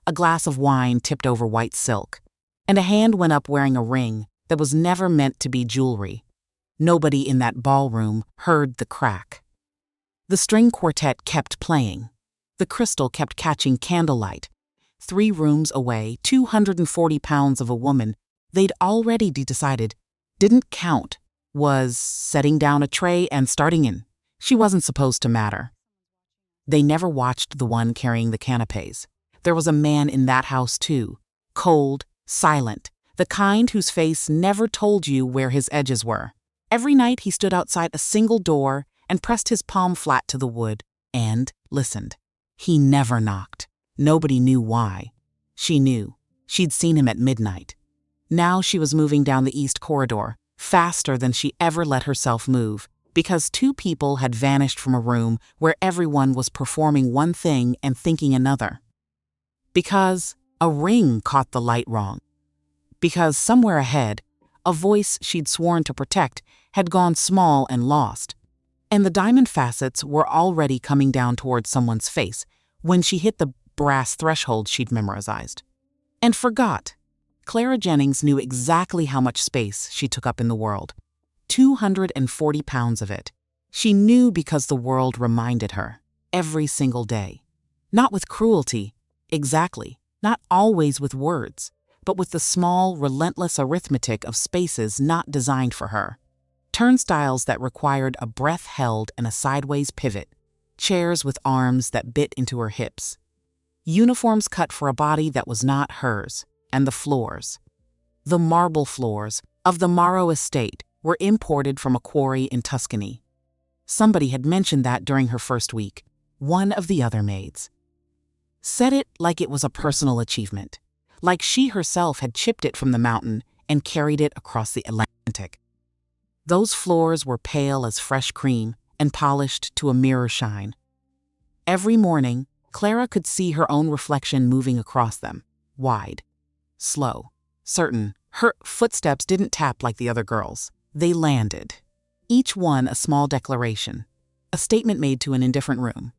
a glass of wine tipped over white silk, and a hand went up wearing a ring that was never meant to be jewelry. Nobody in that ballroom heard the crack. The string quartet kept playing. The crystal kept catching candlelight. 3 rooms away, 240 pounds of a woman they'd already decided didn't count was setting down a tray and starting in. She wasn't supposed to matter. They never watched the one carrying the canapes. There was a man in that house too, cold, silent, the kind whose face never told you where his edges were. Every night he stood outside a single door and pressed his palm flat to the wood and listened. He never knocked. Nobody knew why. She knew. She'd seen him at midnight. Now she was moving down the east corridor, faster than she ever let herself move, because 2 people had vanished from a room where everyone was performing one thing and thinking another. Because a ring caught the light wrong. Because somewhere ahead, a voice she'd sworn to protect had gone small and lost, and the diamond facets were already coming down towards someone's face when she hit the brass threshold she'd memorized. And forgot. Clara Jennings knew exactly how much space she took up in the world. 240 pounds of it. She knew because the world reminded her, every single day. Not with cruelty, exactly, not always with words, but with the small, relentless arithmetic of spaces not designed for her. Turnstiles that required a breath held and a sideways pivot, chairs with arms that bit into her hips, uniforms cut for a body that was not hers, and the floors. The marble floors of the Morrow estate were imported from a quarry in Tuscany. Somebody had mentioned that during her first week, one of the other maids. Said it like it was a personal achievement, like she herself had chipped it from the mountain and carried it across the Atlantic. Those floors were pale as fresh cream and polished to a mirror shine. Every morning, Clara could see her own reflection moving across them, wide, slow, certain. Her footsteps didn't tap like the other girls. They landed. Each one a small declaration, a statement made to an indifferent room.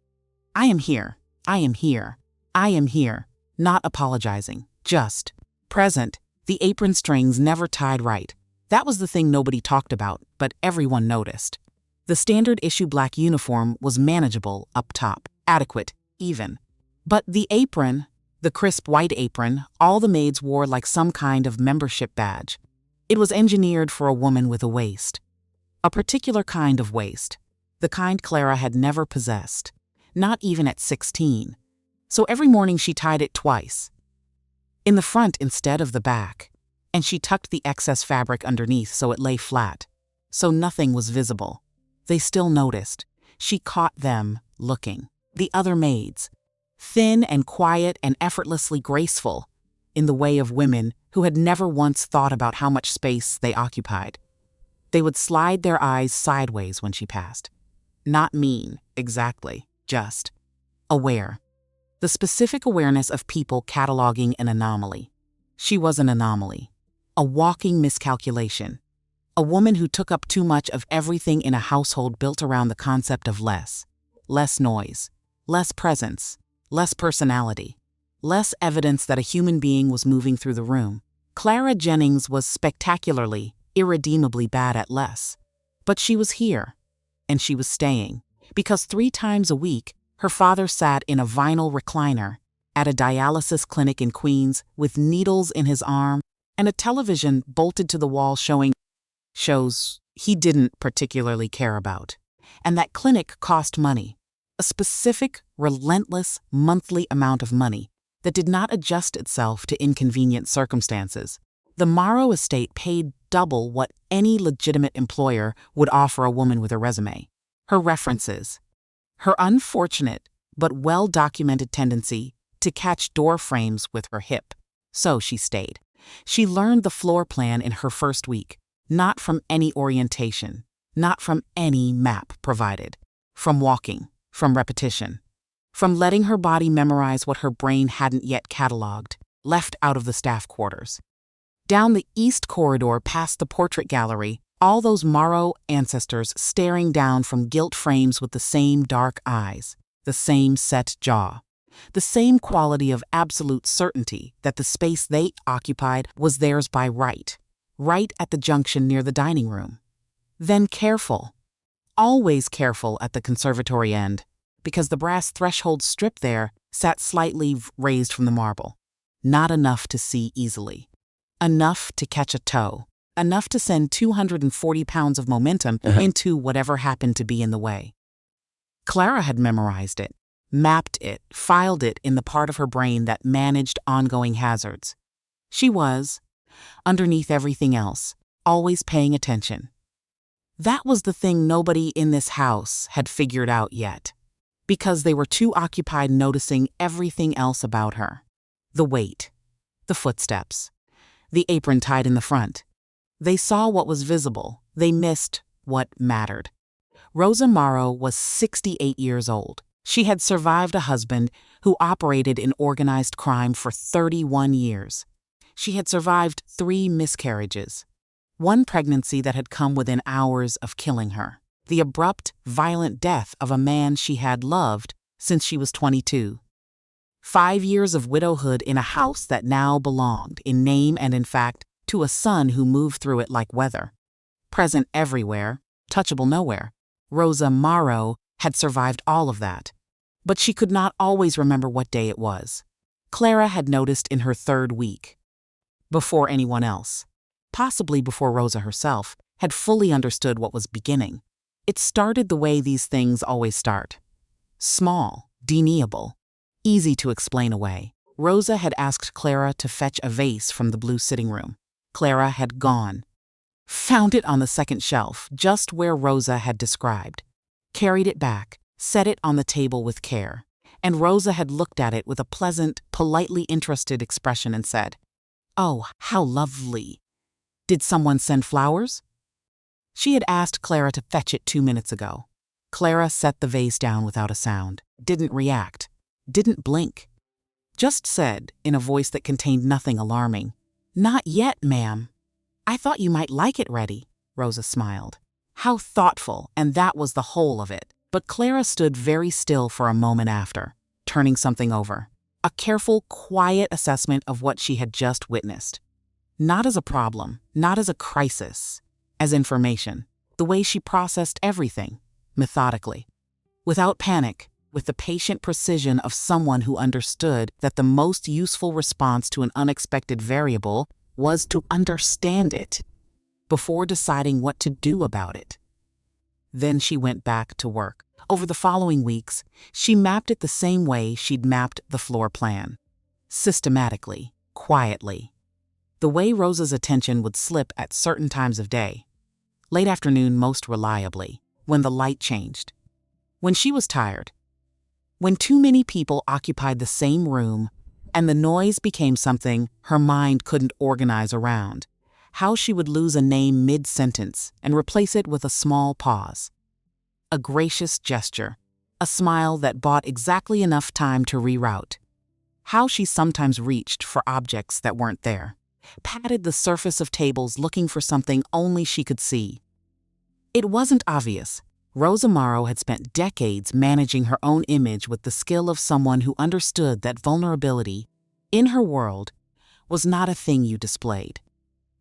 I am here. I am here. I am here. Not apologizing, just present. The apron strings never tied right. That was the thing nobody talked about, but everyone noticed. The standard issue black uniform was manageable up top, adequate, even. But the apron, the crisp white apron, all the maids wore like some kind of membership badge. It was engineered for a woman with a waist. A particular kind of waist. The kind Clara had never possessed. Not even at 16. So every morning she tied it twice. In the front instead of the back. And she tucked the excess fabric underneath so it lay flat. So nothing was visible. They still noticed. She caught them looking. The other maids. Thin and quiet and effortlessly graceful, in the way of women who had never once thought about how much space they occupied. They would slide their eyes sideways when she passed. Not mean, exactly, just aware. The specific awareness of people cataloging an anomaly. She was an anomaly. A walking miscalculation. A woman who took up too much of everything in a household built around the concept of less. Less noise. Less presence. Less personality. Less evidence that a human being was moving through the room. Clara Jennings was spectacularly, irredeemably bad at less. But she was here. And she was staying. Because 3 times a week, her father sat in a vinyl recliner at a dialysis clinic in Queens with needles in his arm and a television bolted to the wall showing shows he didn't particularly care about. And that clinic cost money. A specific, relentless, monthly amount of money that did not adjust itself to inconvenient circumstances. The Morrow estate paid double what any legitimate employer would offer a woman with a resume. Her references. Her unfortunate but well-documented tendency to catch door frames with her hip. So she stayed. She learned the floor plan in her first week, not from any orientation, not from any map provided, from walking, from repetition, from letting her body memorize what her brain hadn't yet cataloged, left out of the staff quarters. Down the east corridor past the portrait gallery, all those Morrow ancestors staring down from gilt frames with the same dark eyes, the same set jaw. The same quality of absolute certainty that the space they occupied was theirs by right, right at the junction near the dining room. Then careful, always careful at the conservatory end, because the brass threshold strip there sat slightly raised from the marble. Not enough to see easily. Enough to catch a toe. Enough to send 240 pounds of momentum into whatever happened to be in the way. Clara had memorized it, mapped it, filed it in the part of her brain that managed ongoing hazards. She was, underneath everything else, always paying attention. That was the thing nobody in this house had figured out yet, because they were too occupied noticing everything else about her. The weight, the footsteps, the apron tied in the front. They saw what was visible. They missed what mattered. Rosa Morrow was 68 years old. She had survived a husband who operated in organized crime for 31 years. She had survived 3 miscarriages. 1 pregnancy that had come within hours of killing her. The abrupt, violent death of a man she had loved since she was 22. 5 years of widowhood in a house that now belonged, in name and in fact, to a son who moved through it like weather. Present everywhere, touchable nowhere. Rosa Morrow had survived all of that. But she could not always remember what day it was. Clara had noticed in her 3rd week. Before anyone else, possibly before Rosa herself, had fully understood what was beginning. It started the way these things always start. Small, deniable, easy to explain away. Rosa had asked Clara to fetch a vase from the blue sitting room. Clara had gone. Found it on the 2nd shelf, just where Rosa had described. Carried it back, set it on the table with care. And Rosa had looked at it with a pleasant, politely interested expression and said, "Oh, how lovely. Did someone send flowers?" She had asked Clara to fetch it 2 minutes ago. Clara set the vase down without a sound, didn't react, didn't blink. Just said, in a voice that contained nothing alarming, "Not yet, ma'am. I thought you might like it ready." Rosa smiled. How thoughtful, and that was the whole of it. But Clara stood very still for a moment after, turning something over. A careful, quiet assessment of what she had just witnessed. Not as a problem, not as a crisis, as information. The way she processed everything, methodically. Without panic, with the patient precision of someone who understood that the most useful response to an unexpected variable was to understand it before deciding what to do about it. Then she went back to work. Over the following weeks, she mapped it the same way she'd mapped the floor plan. Systematically, quietly. The way Rosa's attention would slip at certain times of day. Late afternoon most reliably, when the light changed. When she was tired. When too many people occupied the same room and the noise became something her mind couldn't organize around. How she would lose a name mid-sentence and replace it with a small pause. A gracious gesture, a smile that bought exactly enough time to reroute. How she sometimes reached for objects that weren't there, patted the surface of tables looking for something only she could see. It wasn't obvious. Rosa Morrow had spent decades managing her own image with the skill of someone who understood that vulnerability, in her world, was not a thing you displayed.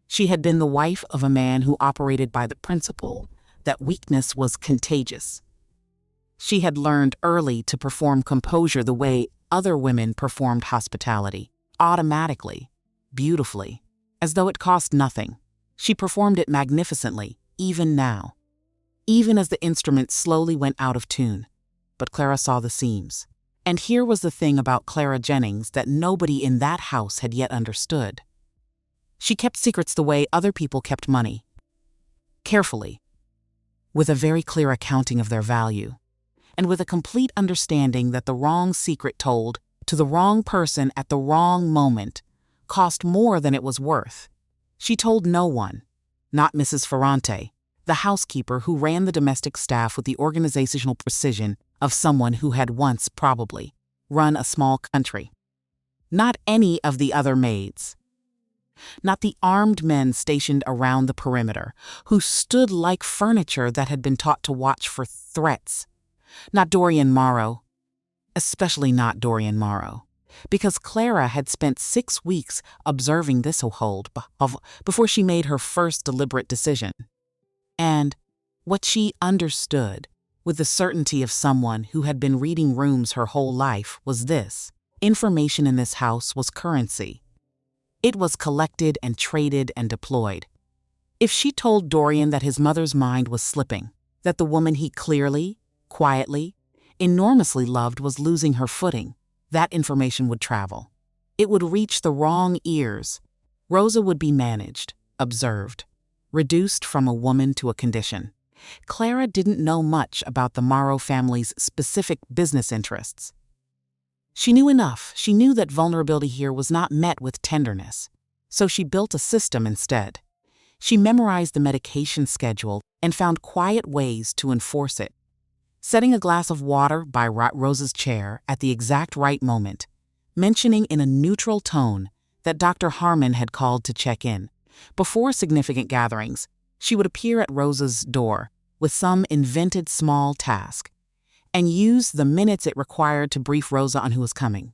She had been the wife of a man who operated by the principle that weakness was contagious. She had learned early to perform composure the way other women performed hospitality, automatically, beautifully, as though it cost nothing. She performed it magnificently, even now. Even as the instrument slowly went out of tune. But Clara saw the seams. And here was the thing about Clara Jennings that nobody in that house had yet understood. She kept secrets the way other people kept money. Carefully. With a very clear accounting of their value. And with a complete understanding that the wrong secret told to the wrong person at the wrong moment cost more than it was worth. She told no one, not Mrs. Ferrante, the housekeeper who ran the domestic staff with the organizational precision of someone who had once, probably, run a small country. Not any of the other maids. Not the armed men stationed around the perimeter, who stood like furniture that had been taught to watch for threats. Not Dorian Morrow. especially not Dorian Morrow, because Clara had spent 6 weeks observing this before she made her first deliberate decision. And what she understood, with the certainty of someone who had been reading rooms her whole life, was this: information in this house was currency. It was collected and traded and deployed. If she told Dorian that his mother's mind was slipping, that the woman he clearly, quietly, enormously loved was losing her footing, that information would travel. It would reach the wrong ears. Rosa would be managed, observed, reduced from a woman to a condition. Clara didn't know much about the Morrow family's specific business interests. She knew enough. She knew that vulnerability here was not met with tenderness. So she built a system instead. She memorized the medication schedule and found quiet ways to enforce it. Setting a glass of water by Rosa's chair at the exact right moment, mentioning in a neutral tone that Dr. Harmon had called to check in. Before significant gatherings, she would appear at Rosa's door with some invented small task and use the minutes it required to brief Rosa on who was coming,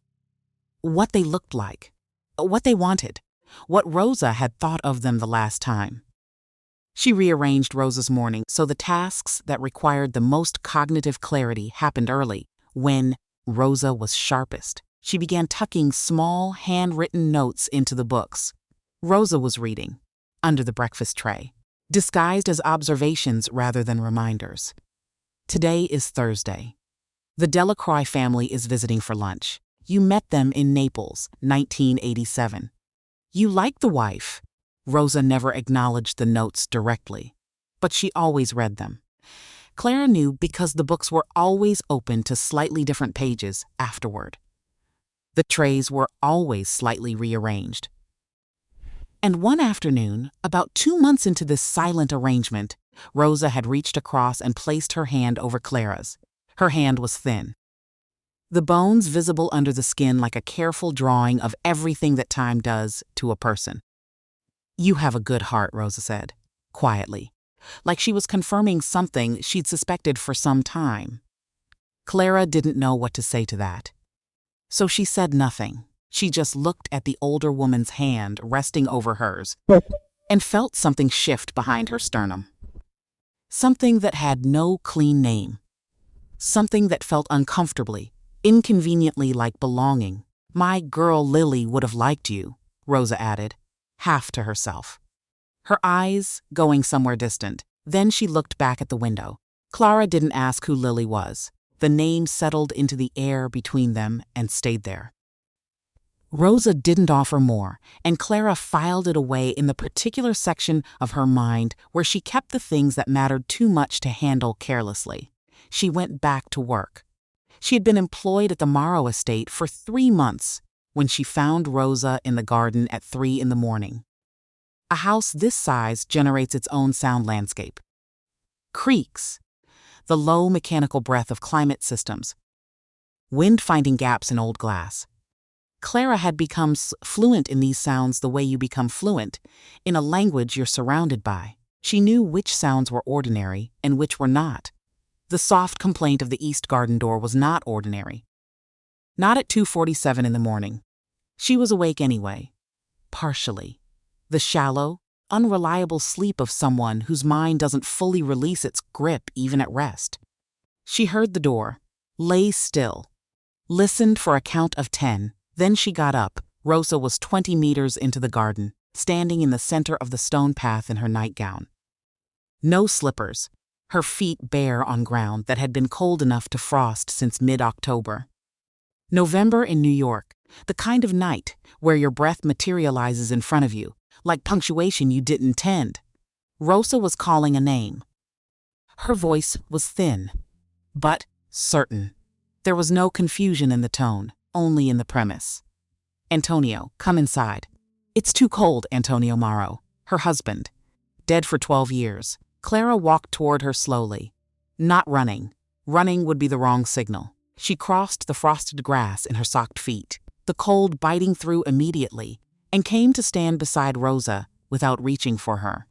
what they looked like, what they wanted, what Rosa had thought of them the last time. She rearranged Rosa's morning so the tasks that required the most cognitive clarity happened early, when Rosa was sharpest. She began tucking small, handwritten notes into the books Rosa was reading, under the breakfast tray, disguised as observations rather than reminders. Today is Thursday. The Delacroix family is visiting for lunch. You met them in Naples, 1987. You like the wife. Rosa never acknowledged the notes directly, but she always read them. Clara knew because the books were always open to slightly different pages afterward. The trays were always slightly rearranged. And one afternoon, about 2 months into this silent arrangement, Rosa had reached across and placed her hand over Clara's. Her hand was thin, the bones visible under the skin like a careful drawing of everything that time does to a person. "You have a good heart," Rosa said, quietly, like she was confirming something she'd suspected for some time. Clara didn't know what to say to that. So she said nothing. She just looked at the older woman's hand resting over hers and felt something shift behind her sternum. Something that had no clean name. Something that felt uncomfortably, inconveniently like belonging. "My girl Lily would have liked you," Rosa added, half to herself. Her eyes going somewhere distant. Then she looked back at the window. Clara didn't ask who Lily was. The name settled into the air between them and stayed there. Rosa didn't offer more, and Clara filed it away in the particular section of her mind where she kept the things that mattered too much to handle carelessly. She went back to work. She had been employed at the Morrow estate for 3 months when she found Rosa in the garden at 3 in the morning. A house this size generates its own sound landscape. Creaks, the low mechanical breath of climate systems, wind finding gaps in old glass. Clara had become fluent in these sounds the way you become fluent in a language you're surrounded by. She knew which sounds were ordinary and which were not. The soft complaint of the east garden door was not ordinary. Not at 2:47 in the morning. She was awake anyway, partially. The shallow, unreliable sleep of someone whose mind doesn't fully release its grip even at rest. She heard the door, lay still, listened for a count of 10, then she got up. Rosa was 20 meters into the garden, standing in the center of the stone path in her nightgown. No slippers, her feet bare on ground that had been cold enough to frost since mid-October. November in New York, the kind of night where your breath materializes in front of you, like punctuation you didn't intend. Rosa was calling a name. Her voice was thin, but certain. There was no confusion in the tone, only in the premise. "Antonio, come inside." "It's too cold," Antonio Morrow, her husband, dead for 12 years. Clara walked toward her slowly. Not running. Running would be the wrong signal. She crossed the frosted grass in her socked feet, the cold biting through immediately, and came to stand beside Rosa without reaching for her.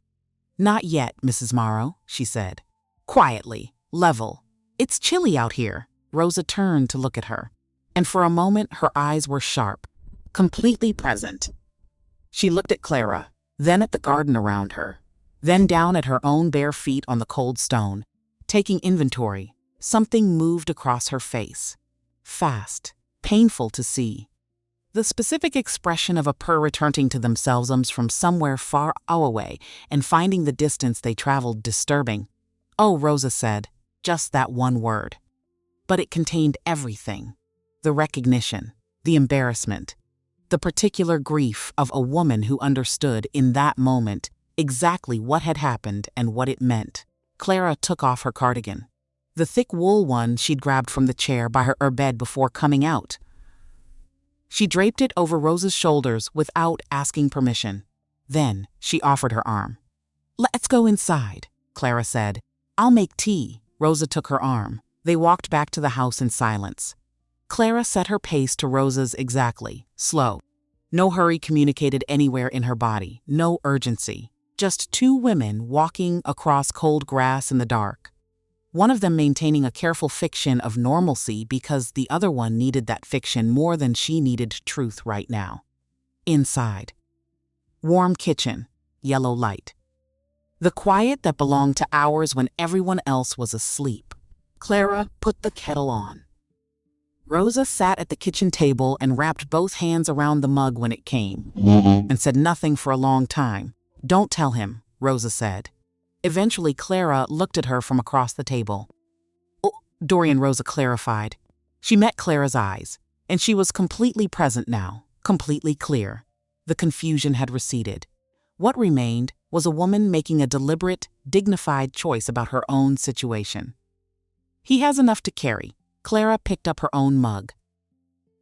"Not yet, Mrs. Morrow," she said. Quietly, level. "It's chilly out here." Rosa turned to look at her. and for a moment her eyes were sharp, completely present. She looked at Clara, then at the garden around her, then down at her own bare feet on the cold stone. Taking inventory, something moved across her face. Fast, painful to see. The specific expression of a purr returning to themselves from somewhere far away and finding the distance they traveled disturbing. Oh, Rosa said, just that one word. But it contained everything. The recognition, the embarrassment, the particular grief of a woman who understood in that moment exactly what had happened and what it meant. Clara took off her cardigan, the thick wool one she'd grabbed from the chair by her bed before coming out. She draped it over Rosa's shoulders without asking permission. Then she offered her arm. "Let's go inside," Clara said. "I'll make tea." Rosa took her arm. They walked back to the house in silence. Clara set her pace to Rosa's exactly, slow. No hurry communicated anywhere in her body, no urgency. Just two women walking across cold grass in the dark. One of them maintaining a careful fiction of normalcy because the other one needed that fiction more than she needed truth right now. Inside. Warm kitchen, yellow light. The quiet that belonged to hours when everyone else was asleep. Clara put the kettle on. Rosa sat at the kitchen table and wrapped both hands around the mug when it came, and said nothing for a long time. "Don't tell him," Rosa said. Eventually, Clara looked at her from across the table. "Oh," Dorian Rosa clarified. She met Clara's eyes, and she was completely present now, completely clear. The confusion had receded. What remained was a woman making a deliberate, dignified choice about her own situation. "He has enough to carry." Clara picked up her own mug.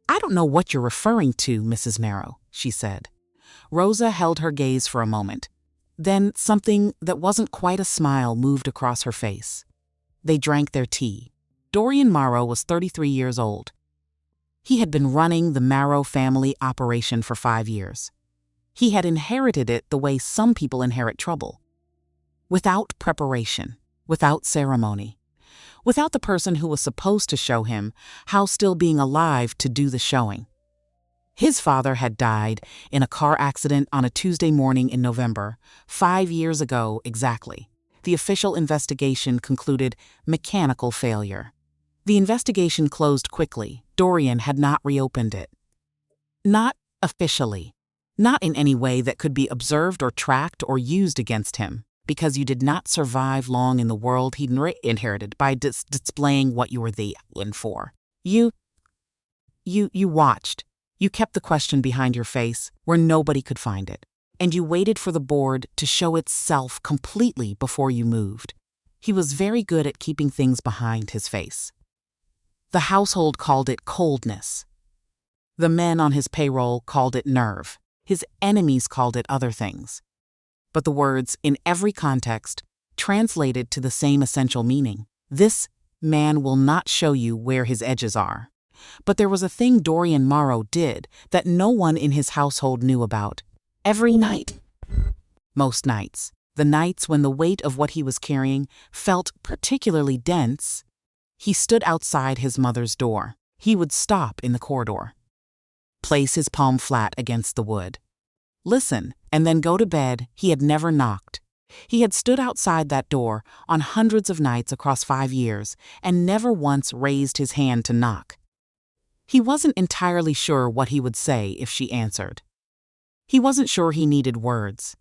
"I don't know what you're referring to, Mrs. Marrow," she said. Rosa held her gaze for a moment. Then something that wasn't quite a smile moved across her face. They drank their tea. Dorian Marrow was 33 years old. He had been running the Marrow family operation for 5 years. He had inherited it the way some people inherit trouble. Without preparation, without ceremony, without the person who was supposed to show him how still being alive to do the showing. His father had died in a car accident on a Tuesday morning in November, 5 years ago exactly. The official investigation concluded mechanical failure. The investigation closed quickly. Dorian had not reopened it. Not officially. Not in any way that could be observed or tracked or used against him, because you did not survive long in the world he'd inherited by displaying what you were in for. You watched. You kept the question behind your face where nobody could find it, and you waited for the board to show itself completely before you moved. He was very good at keeping things behind his face. The household called it coldness. The men on his payroll called it nerve. His enemies called it other things. But the words, in every context, translated to the same essential meaning. This man will not show you where his edges are. But there was a thing Dorian Marrow did that no one in his household knew about. Every night. Most nights. The nights when the weight of what he was carrying felt particularly dense. He stood outside his mother's door. He would stop in the corridor. Place his palm flat against the wood. Listen, and then go to bed. He had never knocked. He had stood outside that door on hundreds of nights across 5 years and never once raised his hand to knock. He wasn't entirely sure what he would say if she answered. He wasn't sure he needed words.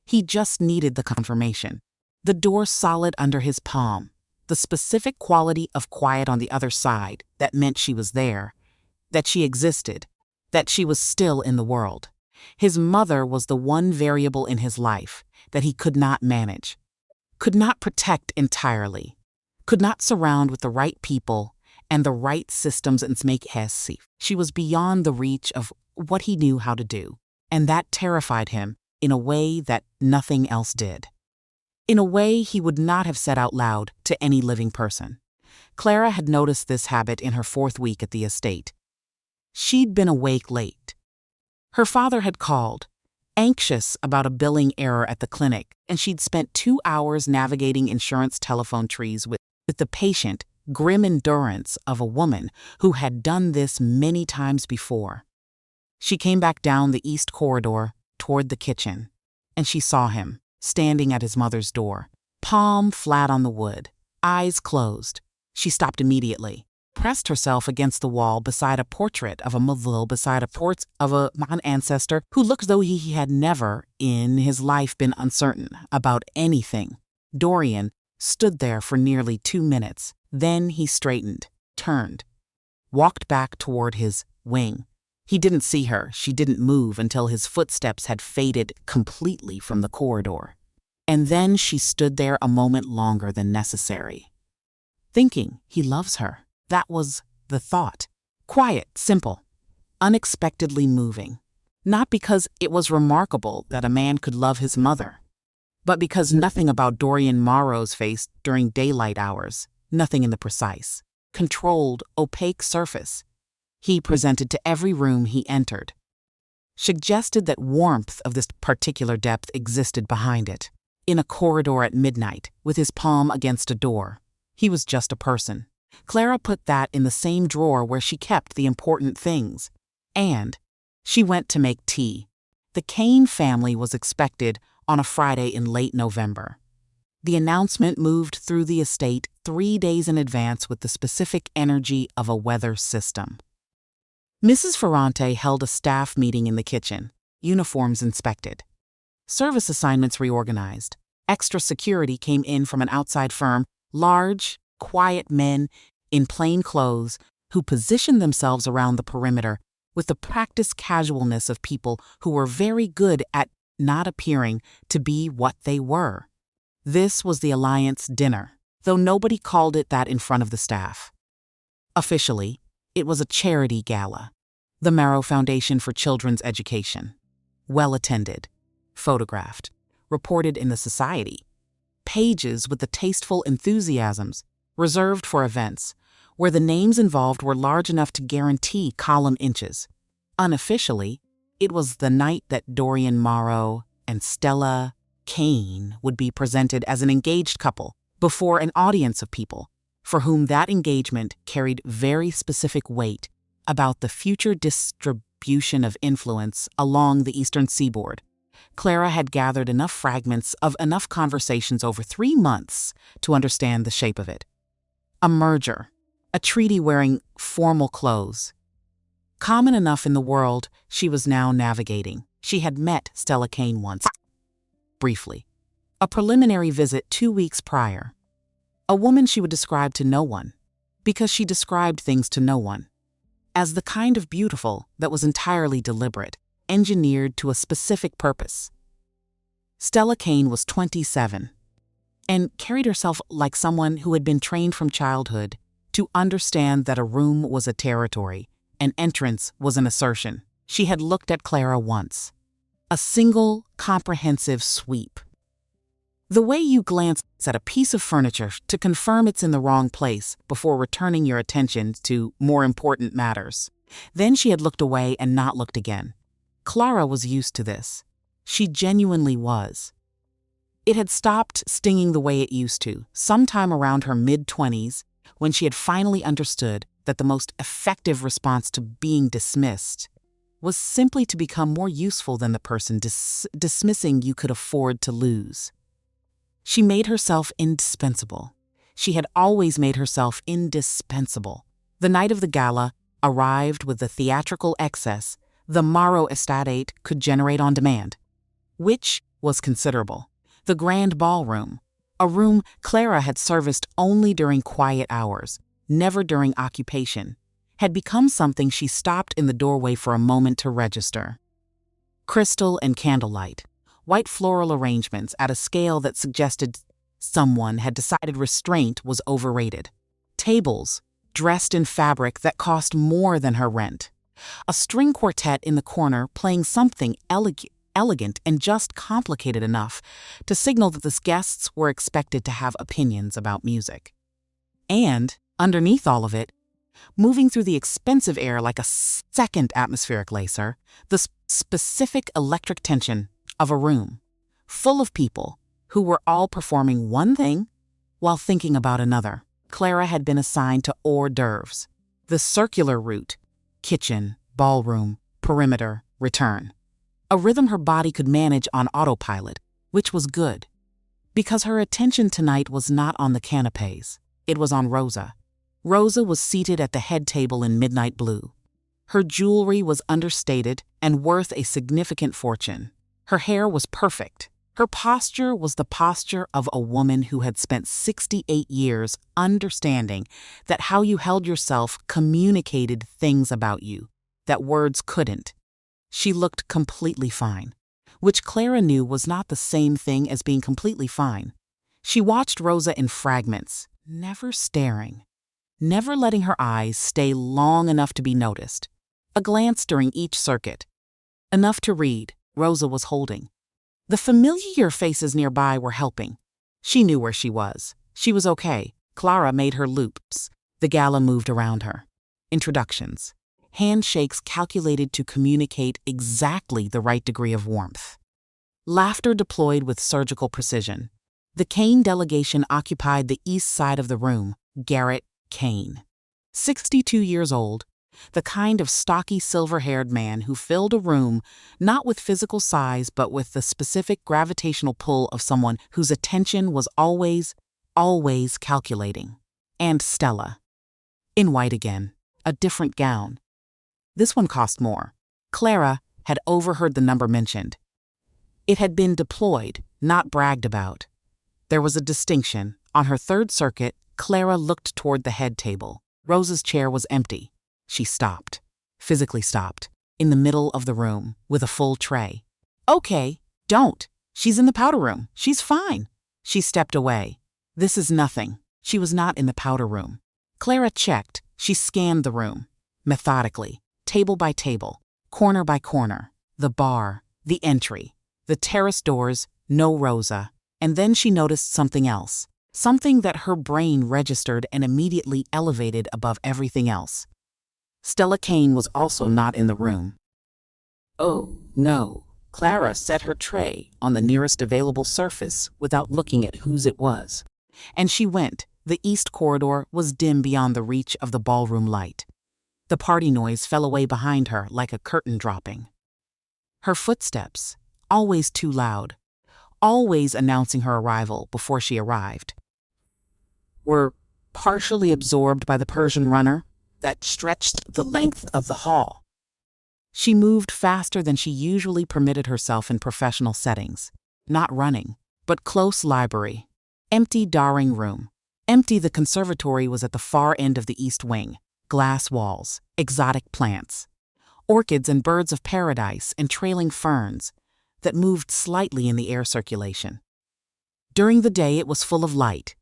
He just needed the confirmation. The door solid under his palm, the specific quality of quiet on the other side that meant she was there, that she existed, that she was still in the world. His mother was the one variable in his life that he could not manage, could not protect entirely, could not surround with the right people and the right systems and make her safe. She was beyond the reach of what he knew how to do, and that terrified him in a way that nothing else did. In a way he would not have said out loud to any living person. Clara had noticed this habit in her 4th week at the estate. She'd been awake late. Her father had called, anxious about a billing error at the clinic, and she'd spent 2 hours navigating insurance telephone trees with the patient grim endurance of a woman who had done this many times before. She came back down the east corridor toward the kitchen, and she saw him, standing at his mother's door, palm flat on the wood, eyes closed. She stopped immediately, pressed herself against the wall beside a portrait of a mother, beside a portrait of an ancestor who looked as though he had never in his life been uncertain about anything. Dorian stood there for nearly 2 minutes. Then he straightened, turned, walked back toward his wing. He didn't see her. She didn't move until his footsteps had faded completely from the corridor. And then she stood there a moment longer than necessary, thinking he loves her. That was the thought. Quiet, simple, unexpectedly moving. Not because it was remarkable that a man could love his mother, but because nothing about Dorian Morrow's face during daylight hours, nothing in the precise, controlled, opaque surface he presented to every room he entered, suggested that warmth of this particular depth existed behind it. In a corridor at midnight, with his palm against a door, he was just a person. Clara put that in the same drawer where she kept the important things. And she went to make tea. The Kane family was expected on a Friday in late November. The announcement moved through the estate 3 days in advance with the specific energy of a weather system. Mrs. Ferrante held a staff meeting in the kitchen, uniforms inspected, service assignments reorganized. Extra security came in from an outside firm, large, quiet men in plain clothes who positioned themselves around the perimeter with the practiced casualness of people who were very good at not appearing to be what they were. This was the Alliance dinner, though nobody called it that in front of the staff. Officially, it was a charity gala, the Marrow Foundation for Children's Education. Well attended, photographed, reported in the Society. Pages with the tasteful enthusiasms reserved for events where the names involved were large enough to guarantee column inches. Unofficially, it was the night that Dorian Morrow and Stella Kane would be presented as an engaged couple before an audience of people for whom that engagement carried very specific weight about the future distribution of influence along the eastern seaboard. Clara had gathered enough fragments of enough conversations over 3 months to understand the shape of it. A merger, a treaty wearing formal clothes. Common enough in the world she was now navigating. She had met Stella Kane once, briefly. A preliminary visit 2 weeks prior. A woman she would describe to no one, because she described things to no one, as the kind of beautiful that was entirely deliberate, engineered to a specific purpose. Stella Kane was 27 and carried herself like someone who had been trained from childhood to understand that a room was a territory, an entrance was an assertion. She had looked at Clara once. A single, comprehensive sweep. The way you glance at a piece of furniture to confirm it's in the wrong place before returning your attention to more important matters. Then she had looked away and not looked again. Clara was used to this. She genuinely was. It had stopped stinging the way it used to, sometime around her mid-20s, when she had finally understood that the most effective response to being dismissed was simply to become more useful than the person dismissing you could afford to lose. She made herself indispensable. She had always made herself indispensable. The night of the gala arrived with the theatrical excess the Morrow estate could generate on demand, which was considerable. The grand ballroom, a room Clara had serviced only during quiet hours, never during occupation, had become something she stopped in the doorway for a moment to register. Crystal and candlelight, white floral arrangements at a scale that suggested someone had decided restraint was overrated. Tables, dressed in fabric that cost more than her rent. A string quartet in the corner playing something elegant and just complicated enough to signal that the guests were expected to have opinions about music. And, underneath all of it, moving through the expensive air like a second atmospheric lacer, the specific electric tension of a room full of people who were all performing one thing while thinking about another. Clara had been assigned to hors d'oeuvres. The circular route: kitchen, ballroom, perimeter, return. A rhythm her body could manage on autopilot, which was good. Because her attention tonight was not on the canapes. It was on Rosa. Rosa was seated at the head table in midnight blue. Her jewelry was understated and worth a significant fortune. Her hair was perfect. Her posture was the posture of a woman who had spent 68 years understanding that how you held yourself communicated things about you that words couldn't. She looked completely fine, which Clara knew was not the same thing as being completely fine. She watched Rosa in fragments, never staring, never letting her eyes stay long enough to be noticed. A glance during each circuit. Enough to read, Rosa was holding. The familiar faces nearby were helping. She knew where she was. She was okay. Clara made her loops. The gala moved around her. Introductions. Handshakes calculated to communicate exactly the right degree of warmth. Laughter deployed with surgical precision. The Kane delegation occupied the east side of the room. Garrett Kane. 62 years old. The kind of stocky silver-haired man who filled a room not with physical size but with the specific gravitational pull of someone whose attention was always calculating. And Stella. In white again, a different gown. This one cost more. Clara had overheard the number mentioned. It had been deployed, not bragged about. There was a distinction. On her third circuit, Clara looked toward the head table. Rosa's chair was empty. She stopped, physically stopped, in the middle of the room, with a full tray. Okay, don't. She's in the powder room. She's fine. She stepped away. This is nothing. She was not in the powder room. Clara checked. She scanned the room, methodically, table by table, corner by corner, the bar, the entry, the terrace doors, no Rosa. And then she noticed something else, something that her brain registered and immediately elevated above everything else. Stella Kane was also not in the room. Oh, no. Clara set her tray on the nearest available surface without looking at whose it was. And she went. The east corridor was dim beyond the reach of the ballroom light. The party noise fell away behind her like a curtain dropping. Her footsteps, always too loud, always announcing her arrival before she arrived, were partially absorbed by the Persian runner that stretched the length of the hall. She moved faster than she usually permitted herself in professional settings. Not running, but close library. Empty drawing room. Empty. The conservatory was at the far end of the east wing. Glass walls, exotic plants, orchids and birds of paradise and trailing ferns that moved slightly in the air circulation. During the day it was full of light.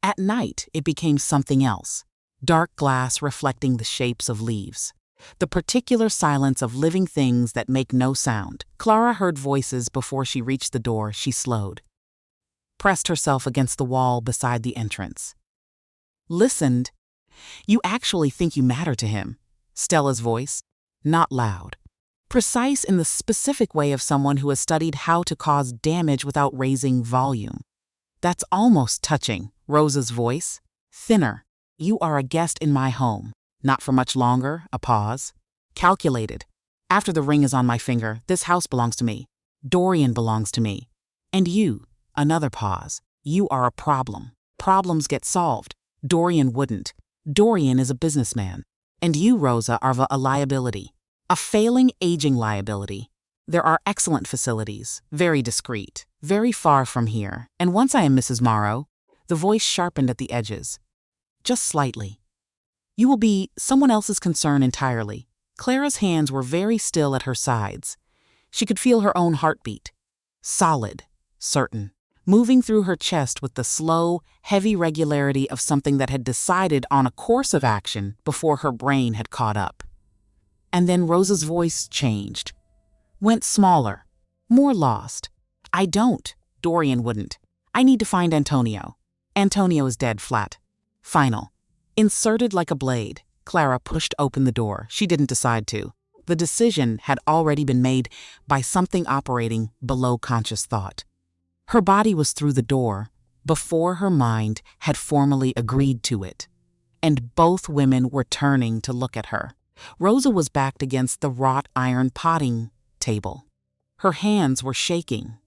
At night it became something else. Dark glass reflecting the shapes of leaves. The particular silence of living things that make no sound. Clara heard voices before she reached the door. She slowed. Pressed herself against the wall beside the entrance. Listened. You actually think you matter to him. Stella's voice. Not loud. Precise in the specific way of someone who has studied how to cause damage without raising volume. That's almost touching. Rosa's voice. Thinner. You are a guest in my home. Not for much longer. A pause. Calculated. After the ring is on my finger, this house belongs to me. Dorian belongs to me. And you. Another pause. You are a problem. Problems get solved. Dorian wouldn't. Dorian is a businessman. And you, Rosa, are a liability. A failing, aging liability. There are excellent facilities, very discreet, very far from here. And once I am Mrs. Morrow, the voice sharpened at the edges. Just slightly. You will be someone else's concern entirely. Clara's hands were very still at her sides. She could feel her own heartbeat. Solid, certain, moving through her chest with the slow, heavy regularity of something that had decided on a course of action before her brain had caught up. And then Rosa's voice changed. Went smaller, more lost. I don't. Dorian wouldn't. I need to find Antonio. Antonio is dead flat. Final. Inserted like a blade, Clara pushed open the door. She didn't decide to. The decision had already been made by something operating below conscious thought. Her body was through the door, before her mind had formally agreed to it. And both women were turning to look at her. Rosa was backed against the wrought iron potting table. Her hands were shaking.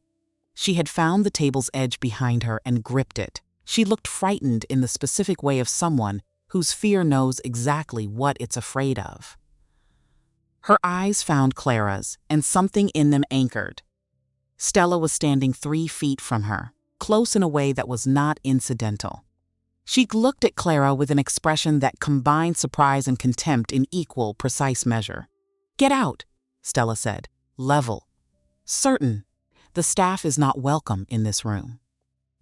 She had found the table's edge behind her and gripped it. She looked frightened in the specific way of someone whose fear knows exactly what it's afraid of. Her eyes found Clara's, and something in them anchored. Stella was standing 3 feet from her, close in a way that was not incidental. She looked at Clara with an expression that combined surprise and contempt in equal, precise measure. "Get out," Stella said, level, certain. "The staff is not welcome in this room."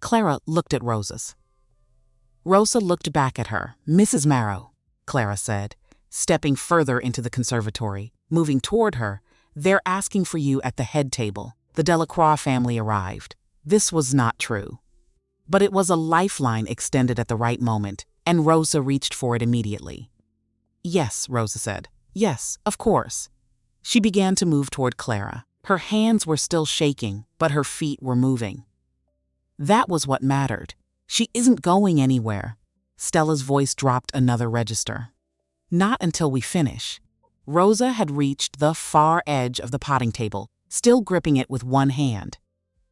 Clara looked at Rosa looked back at her. "Mrs. Marrow," Clara said, stepping further into the conservatory, moving toward her. "They're asking for you at the head table. The Delacroix family arrived." This was not true. But it was a lifeline extended at the right moment, and Rosa reached for it immediately. "Yes," Rosa said. "Yes, of course." She began to move toward Clara. Her hands were still shaking, but her feet were moving. That was what mattered. "She isn't going anywhere." Stella's voice dropped another register. "Not until we finish." Rosa had reached the far edge of the potting table, still gripping it with one hand.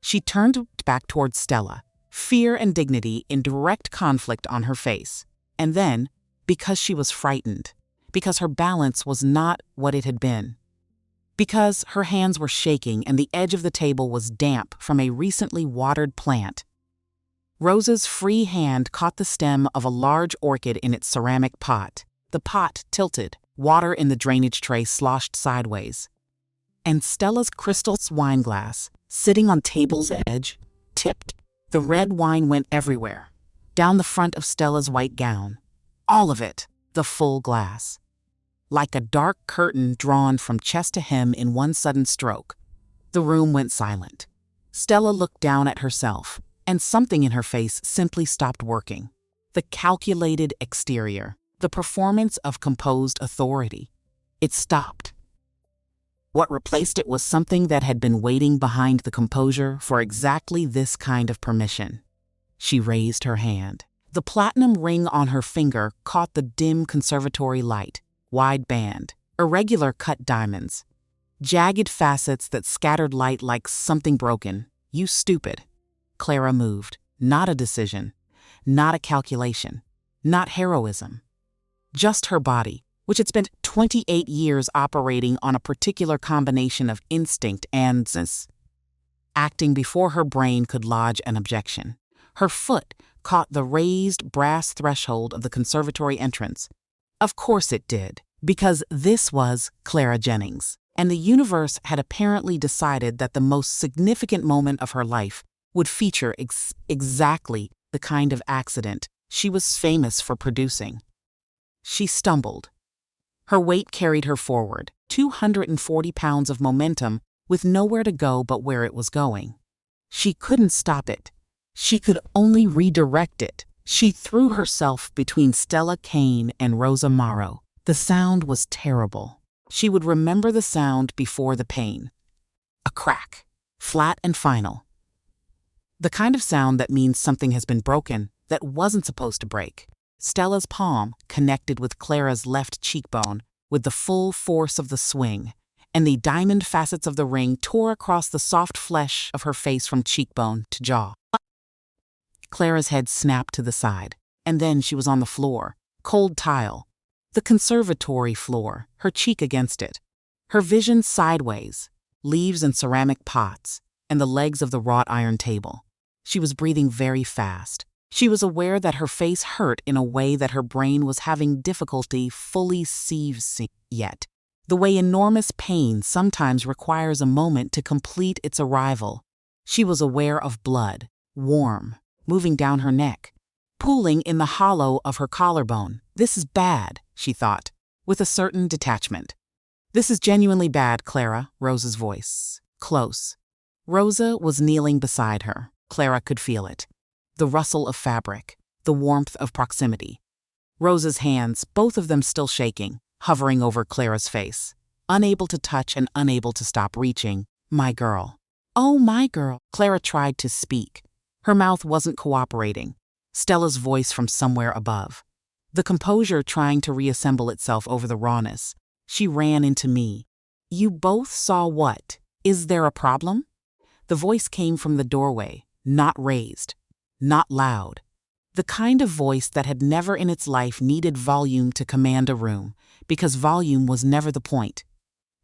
She turned back toward Stella, fear and dignity in direct conflict on her face. And then, because she was frightened, because her balance was not what it had been, because her hands were shaking and the edge of the table was damp from a recently watered plant, Rosa's free hand caught the stem of a large orchid in its ceramic pot. The pot tilted, water in the drainage tray sloshed sideways. And Stella's crystal wine glass, sitting on table's edge, tipped. The red wine went everywhere, down the front of Stella's white gown. All of it, the full glass. Like a dark curtain drawn from chest to hem in one sudden stroke. The room went silent. Stella looked down at herself, and something in her face simply stopped working. The calculated exterior, the performance of composed authority. It stopped. What replaced it was something that had been waiting behind the composure for exactly this kind of permission. She raised her hand. The platinum ring on her finger caught the dim conservatory light, wide band, irregular cut diamonds, jagged facets that scattered light like something broken. "You stupid." Clara moved. Not a decision, not a calculation, not heroism. Just her body, which had spent 28 years operating on a particular combination of instinct and acting before her brain could lodge an objection. Her foot caught the raised brass threshold of the conservatory entrance. Of course it did, because this was Clara Jennings, and the universe had apparently decided that the most significant moment of her life would feature exactly the kind of accident she was famous for producing. She stumbled. Her weight carried her forward, 240 pounds of momentum with nowhere to go but where it was going. She couldn't stop it. She could only redirect it. She threw herself between Stella Kane and Rosa Morrow. The sound was terrible. She would remember the sound before the pain. A crack, flat and final. The kind of sound that means something has been broken that wasn't supposed to break. Stella's palm connected with Clara's left cheekbone with the full force of the swing, and the diamond facets of the ring tore across the soft flesh of her face from cheekbone to jaw. Clara's head snapped to the side, and then she was on the floor, cold tile, the conservatory floor, her cheek against it. Her vision sideways, leaves and ceramic pots, and the legs of the wrought iron table. She was breathing very fast. She was aware that her face hurt in a way that her brain was having difficulty fully seizing yet. The way enormous pain sometimes requires a moment to complete its arrival. She was aware of blood, warm, moving down her neck, pooling in the hollow of her collarbone. "This is bad," she thought, with a certain detachment. "This is genuinely bad, Clara," Rosa's voice. Close. Rosa was kneeling beside her. Clara could feel it. The rustle of fabric, the warmth of proximity. Rosa's hands, both of them still shaking, hovering over Clara's face, unable to touch and unable to stop reaching. "My girl." "Oh, my girl." Clara tried to speak. Her mouth wasn't cooperating. Stella's voice from somewhere above. The composure trying to reassemble itself over the rawness. She ran into me. "You both saw what? Is there a problem?" The voice came from the doorway, not raised, not loud. The kind of voice that had never in its life needed volume to command a room, because volume was never the point.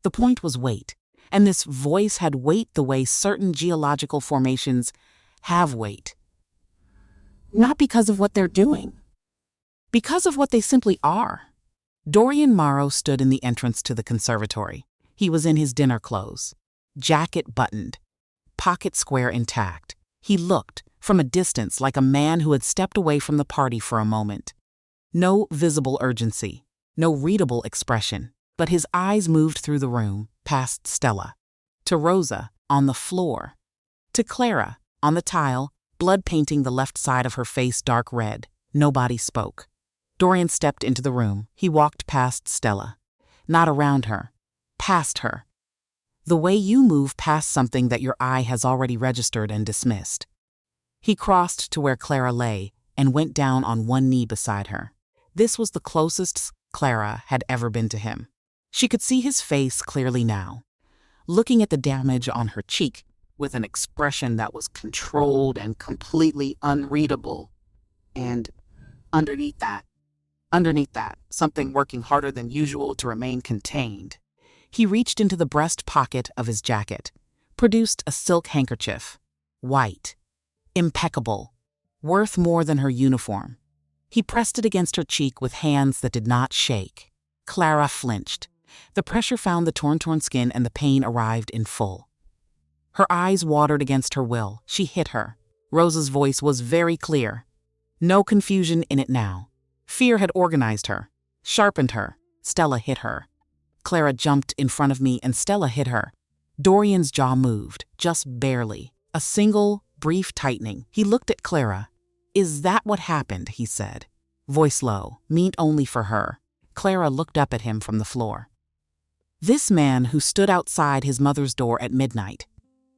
The point was weight, and this voice had weight the way certain geological formations have weight. Not because of what they're doing, because of what they simply are. Dorian Morrow stood in the entrance to the conservatory. He was in his dinner clothes, jacket buttoned, pocket square intact. He looked, from a distance, like a man who had stepped away from the party for a moment. No visible urgency, no readable expression, but his eyes moved through the room, past Stella, to Rosa, on the floor, to Clara, on the tile, blood painting the left side of her face dark red. Nobody spoke. Dorian stepped into the room. He walked past Stella. Not around her. Past her. The way you move past something that your eye has already registered and dismissed. He crossed to where Clara lay and went down on one knee beside her. This was the closest Clara had ever been to him. She could see his face clearly now, looking at the damage on her cheek with an expression that was controlled and completely unreadable. And underneath that, something working harder than usual to remain contained. He reached into the breast pocket of his jacket, produced a silk handkerchief, white, impeccable, worth more than her uniform. He pressed it against her cheek with hands that did not shake. Clara flinched. The pressure found the torn skin and the pain arrived in full. Her eyes watered against her will. She hit her. Rosa's voice was very clear. No confusion in it now. Fear had organized her, sharpened her. Stella hit her. Clara jumped in front of me and Stella hit her. Dorian's jaw moved, just barely. A single, brief tightening. He looked at Clara. "Is that what happened?" he said. Voice low, meant only for her. Clara looked up at him from the floor. This man who stood outside his mother's door at midnight,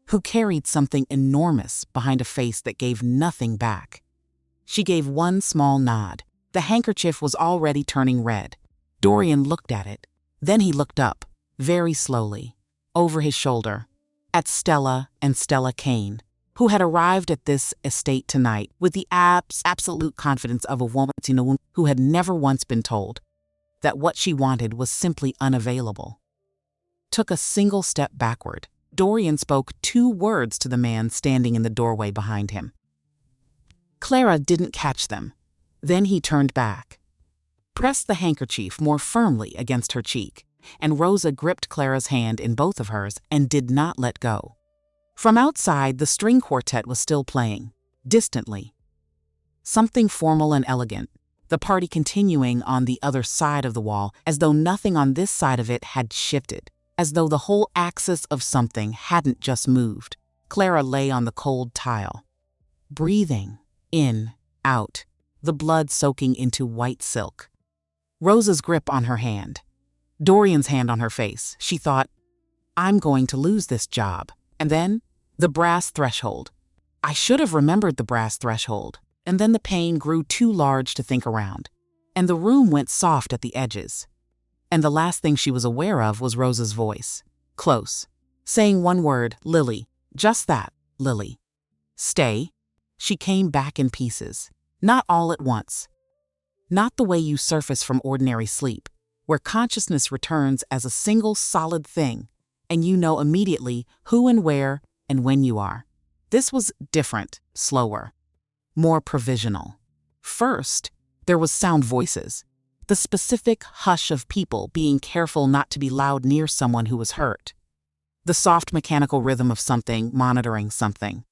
who carried something enormous behind a face that gave nothing back. She gave one small nod. The handkerchief was already turning red. Dorian looked at it. Then he looked up, very slowly, over his shoulder, at Stella and Stella Kane, who had arrived at this estate tonight with the absolute confidence of a woman who had never once been told that what she wanted was simply unavailable. Took a single step backward. Dorian spoke 2 words to the man standing in the doorway behind him. Clara didn't catch them. Then he turned back, pressed the handkerchief more firmly against her cheek, and Rosa gripped Clara's hand in both of hers and did not let go. From outside, the string quartet was still playing, distantly. Something formal and elegant, the party continuing on the other side of the wall, as though nothing on this side of it had shifted, as though the whole axis of something hadn't just moved. Clara lay on the cold tile, breathing in, out, the blood soaking into white silk. Rosa's grip on her hand, Dorian's hand on her face. She thought, "I'm going to lose this job." And then, the brass threshold. I should have remembered the brass threshold. And then the pain grew too large to think around. And the room went soft at the edges. And the last thing she was aware of was Rosa's voice. Close. Saying one word, "Lily." Just that, "Lily." "Stay." She came back in pieces. Not all at once. Not the way you surface from ordinary sleep, where consciousness returns as a single solid thing, and you know immediately who and where and when you are. This was different, slower, more provisional. First, there was sound voices, the specific hush of people being careful not to be loud near someone who was hurt. The soft mechanical rhythm of something monitoring something.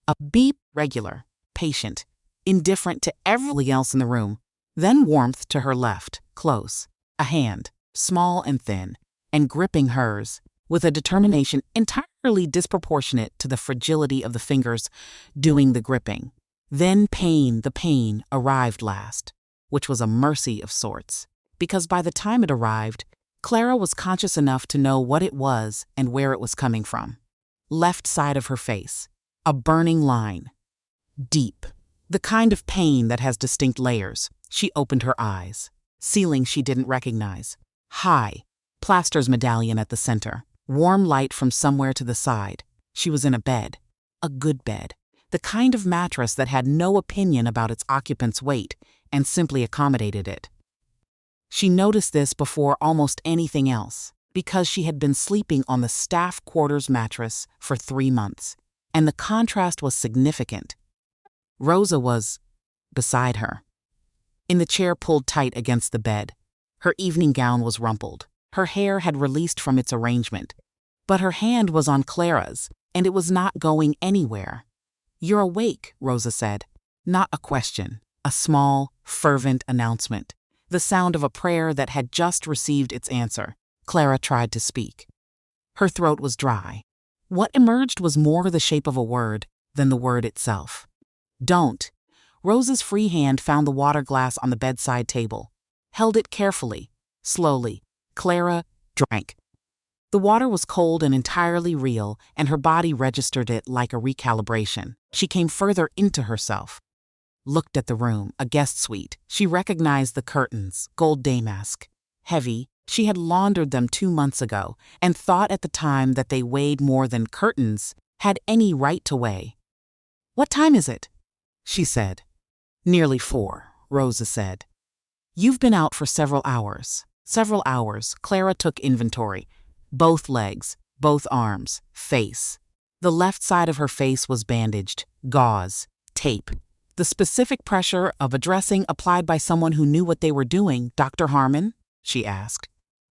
A beep, regular, patient, indifferent to everything else in the room. Then warmth to her left, close. A hand, small and thin, and gripping hers, with a determination entirely disproportionate to the fragility of the fingers doing the gripping. Then pain, the pain, arrived last, which was a mercy of sorts, because by the time it arrived, Clara was conscious enough to know what it was and where it was coming from. Left side of her face, a burning line. Deep. The kind of pain that has distinct layers. She opened her eyes. Ceiling she didn't recognize. High. Plaster's medallion at the center. Warm light from somewhere to the side. She was in a bed. A good bed. The kind of mattress that had no opinion about its occupant's weight and simply accommodated it. She noticed this before almost anything else, because she had been sleeping on the staff quarters mattress for 3 months, and the contrast was significant. Rosa was beside her, in the chair pulled tight against the bed. Her evening gown was rumpled. Her hair had released from its arrangement, but her hand was on Clara's, and it was not going anywhere. "You're awake," Rosa said. Not a question, a small, fervent announcement. The sound of a prayer that had just received its answer. Clara tried to speak. Her throat was dry. What emerged was more the shape of a word than the word itself. "Don't." Rosa's free hand found the water glass on the bedside table, held it carefully, slowly. Clara drank. The water was cold and entirely real, and her body registered it like a recalibration. She came further into herself. Looked at the room, a guest suite. She recognized the curtains, gold damask. Heavy, she had laundered them 2 months ago, and thought at the time that they weighed more than curtains had any right to weigh. "What time is it?" she said. "Nearly 4, Rosa said. "You've been out for several hours." Several hours, Clara took inventory. Both legs, both arms, face. The left side of her face was bandaged, gauze, tape. The specific pressure of a dressing applied by someone who knew what they were doing. "Dr. Harmon?" she asked.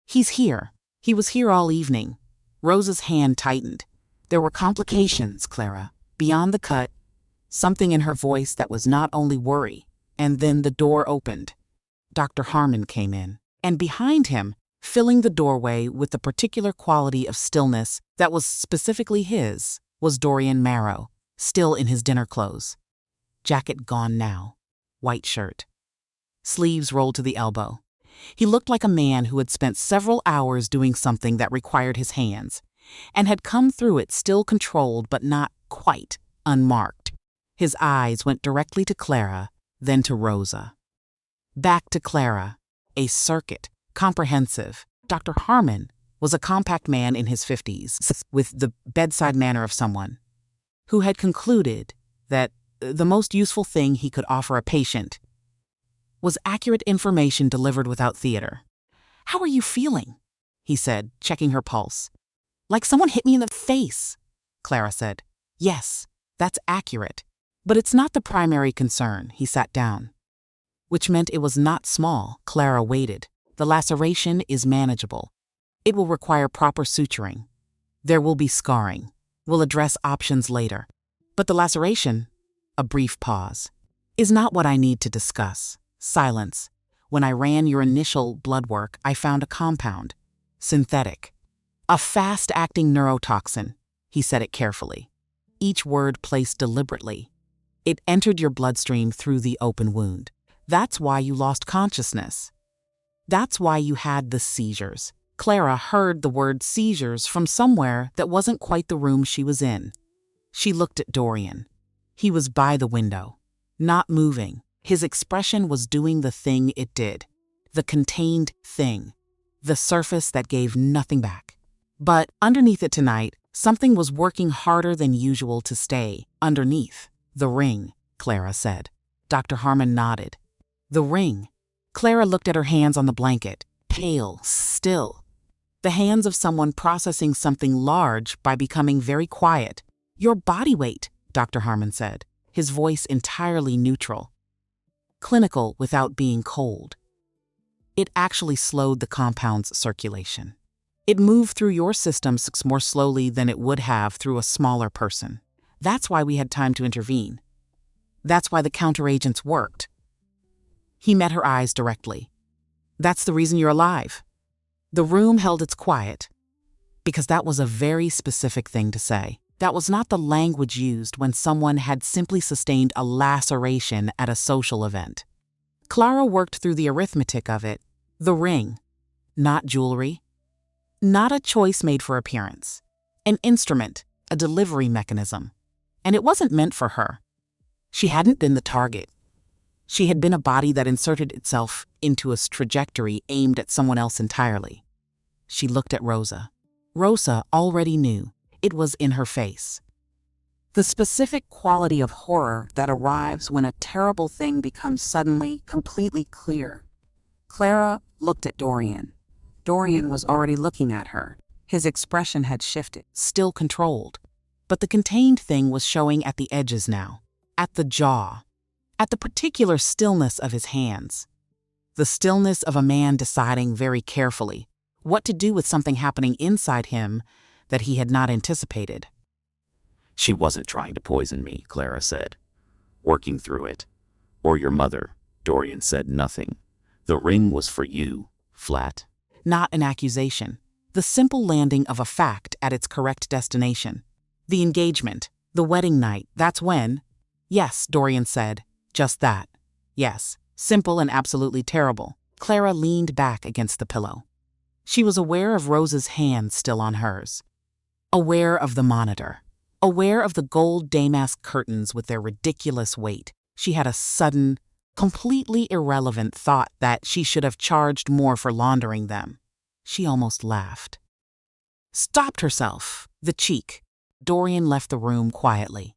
"He's here. He was here all evening." Rosa's hand tightened. "There were complications, Clara. Beyond the cut." Something in her voice that was not only worry. And then the door opened. Dr. Harmon came in. And behind him, filling the doorway with the particular quality of stillness that was specifically his, was Dorian Marrow, still in his dinner clothes. Jacket gone now. White shirt. Sleeves rolled to the elbow. He looked like a man who had spent several hours doing something that required his hands, and had come through it still controlled but not quite unmarked. His eyes went directly to Clara, then to Rosa. Back to Clara. A circuit, comprehensive. Dr. Harmon was a compact man in his 50s, with the bedside manner of someone who had concluded that the most useful thing he could offer a patient was accurate information delivered without theater. "How are you feeling?" he said, checking her pulse. "Like someone hit me in the face," Clara said. "Yes, that's accurate. But it's not the primary concern." He sat down, which meant it was not small. Clara waited. "The laceration is manageable. It will require proper suturing. There will be scarring. We'll address options later. But the laceration," a brief pause, "is not what I need to discuss." Silence. "When I ran your initial blood work, I found a compound. Synthetic. A fast-acting neurotoxin." He said it carefully. Each word placed deliberately. "It entered your bloodstream through the open wound. That's why you lost consciousness. That's why you had the seizures." Clara heard the word seizures from somewhere that wasn't quite the room she was in. She looked at Dorian. He was by the window, not moving. His expression was doing the thing it did. The contained thing. The surface that gave nothing back. But underneath it tonight, something was working harder than usual to stay. "Underneath. The ring," Clara said. Dr. Harmon nodded. "The ring." Clara looked at her hands on the blanket, pale, still. The hands of someone processing something large by becoming very quiet. "Your body weight," Dr. Harmon said, his voice entirely neutral. Clinical without being cold. "It actually slowed the compound's circulation. It moved through your system more slowly than it would have through a smaller person. That's why we had time to intervene. That's why the counteragents worked." He met her eyes directly. "That's the reason you're alive." The room held its quiet, because that was a very specific thing to say. That was not the language used when someone had simply sustained a laceration at a social event. Clara worked through the arithmetic of it. The ring. Not jewelry. Not a choice made for appearance. An instrument, a delivery mechanism. And it wasn't meant for her. She hadn't been the target. She had been a body that inserted itself into a trajectory aimed at someone else entirely. She looked at Rosa. Rosa already knew. It was in her face. The specific quality of horror that arrives when a terrible thing becomes suddenly completely clear. Clara looked at Dorian. Dorian was already looking at her. His expression had shifted, still controlled. But the contained thing was showing at the edges now, at the jaw, at the particular stillness of his hands. The stillness of a man deciding very carefully what to do with something happening inside him that he had not anticipated. She wasn't trying to poison me, Clara said. Working through it. Or your mother. Dorian said nothing. The ring was for you, flat. Not an accusation. The simple landing of a fact at its correct destination. The engagement, the wedding night, that's when. Yes, Dorian said. Just that. Yes, simple and absolutely terrible. Clara leaned back against the pillow. She was aware of Rosa's hand still on hers. Aware of the monitor. Aware of the gold damask curtains with their ridiculous weight. She had a sudden, completely irrelevant thought that she should have charged more for laundering them. She almost laughed. Stopped herself. The cheek. Dorian left the room quietly.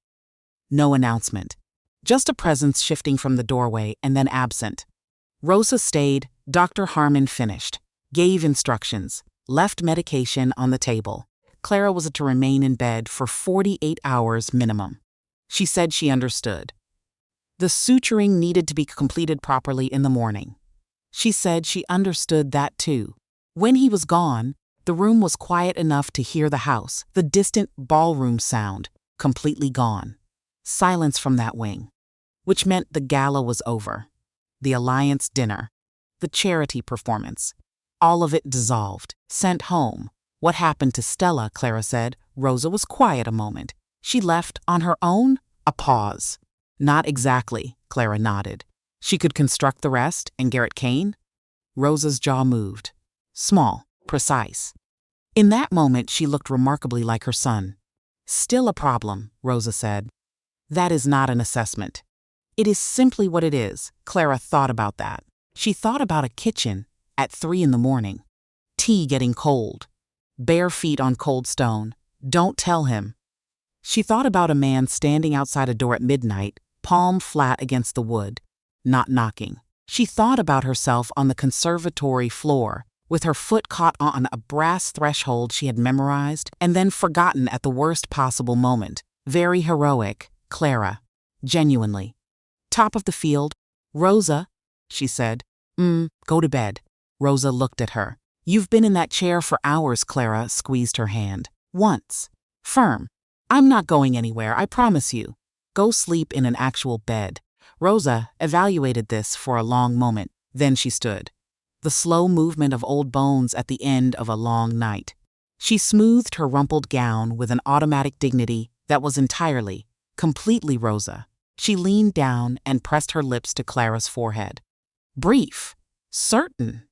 No announcement. Just a presence shifting from the doorway and then absent. Rosa stayed. Dr. Harmon finished. Gave instructions. Left medication on the table. Clara was to remain in bed for 48 hours minimum. She said she understood. The suturing needed to be completed properly in the morning. She said she understood that too. When he was gone, the room was quiet enough to hear the house, the distant ballroom sound, completely gone. Silence from that wing, which meant the gala was over. The alliance dinner, the charity performance, all of it dissolved, sent home. What happened to Stella, Clara said. Rosa was quiet a moment. She left on her own? A pause. Not exactly, Clara nodded. She could construct the rest, and Garrett Kane? Rosa's jaw moved. Small, precise. In that moment, she looked remarkably like her son. Still a problem, Rosa said. That is not an assessment. It is simply what it is. Clara thought about that. She thought about a kitchen at 3 a.m, tea getting cold, bare feet on cold stone. Don't tell him. She thought about a man standing outside a door at midnight, palm flat against the wood, not knocking. She thought about herself on the conservatory floor, with her foot caught on a brass threshold she had memorized and then forgotten at the worst possible moment. Very heroic, Clara. Genuinely. Top of the field. Rosa, she said. Go to bed. Rosa looked at her. You've been in that chair for hours, Clara squeezed her hand. Once. Firm. I'm not going anywhere, I promise you. Go sleep in an actual bed. Rosa evaluated this for a long moment. Then she stood. The slow movement of old bones at the end of a long night. She smoothed her rumpled gown with an automatic dignity that was entirely, completely Rosa. She leaned down and pressed her lips to Clara's forehead. Brief. Certain.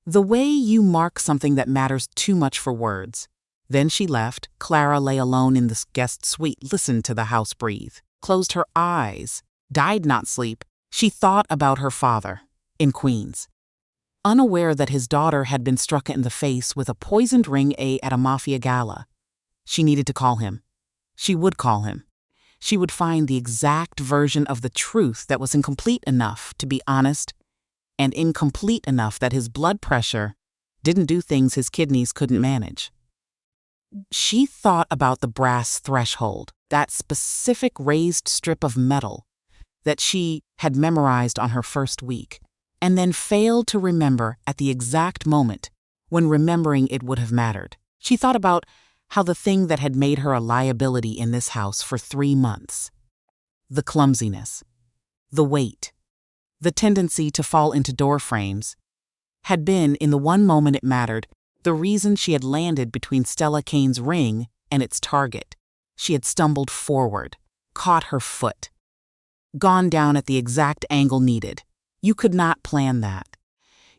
The way you mark something that matters too much for words. Then she left. Clara lay alone in the guest suite, listened to the house breathe, closed her eyes, died not sleep. She thought about her father, in Queens. Unaware that his daughter had been struck in the face with a poisoned ring at a Mafia gala. She needed to call him. She would call him. She would find the exact version of the truth that was incomplete enough to be honest and incomplete enough that his blood pressure didn't do things his kidneys couldn't manage. She thought about the brass threshold, that specific raised strip of metal that she had memorized on her first week, and then failed to remember at the exact moment when remembering it would have mattered. She thought about how the thing that had made her a liability in this house for 3 months, the clumsiness, the weight, the tendency to fall into door frames, had been, in the one moment it mattered, the reason she had landed between Stella Kane's ring and its target. She had stumbled forward, caught her foot, gone down at the exact angle needed. You could not plan that.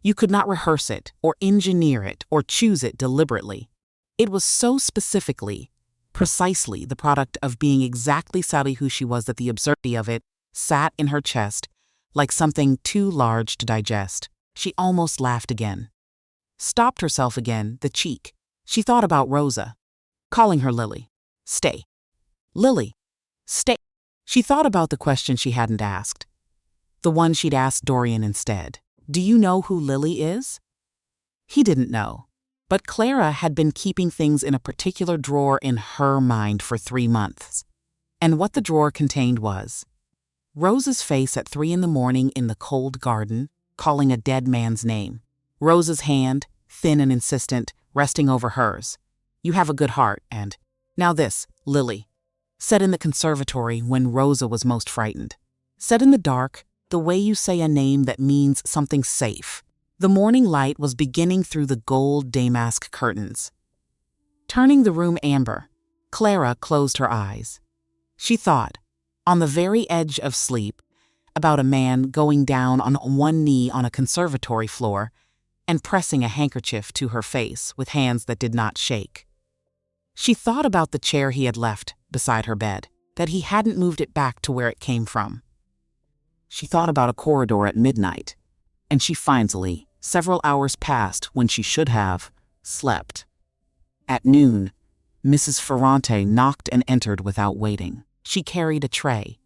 You could not rehearse it, or engineer it, or choose it deliberately. It was so specifically, Precisely the product of being exactly sadly who she was, that the absurdity of it sat in her chest like something too large to digest. She almost laughed again. Stopped herself again, the cheek. She thought about Rosa, calling her Lily. Stay. Lily. Stay. She thought about the question she hadn't asked. The one she'd asked Dorian instead. Do you know who Lily is? He didn't know. But Clara had been keeping things in a particular drawer in her mind for 3 months. And what the drawer contained was Rosa's face at 3 a.m. in the cold garden, calling a dead man's name. Rosa's hand, thin and insistent, resting over hers. You have a good heart, and now this, Lily. Said in the conservatory when Rosa was most frightened. Said in the dark, the way you say a name that means something safe. The morning light was beginning through the gold damask curtains. Turning the room amber, Clara closed her eyes. She thought, on the very edge of sleep, about a man going down on one knee on a conservatory floor and pressing a handkerchief to her face with hands that did not shake. She thought about the chair he had left beside her bed, that he hadn't moved it back to where it came from. She thought about a corridor at midnight, and she finally, several hours passed when she should have, slept. At noon, Mrs. Ferrante knocked and entered without waiting. She carried a tray.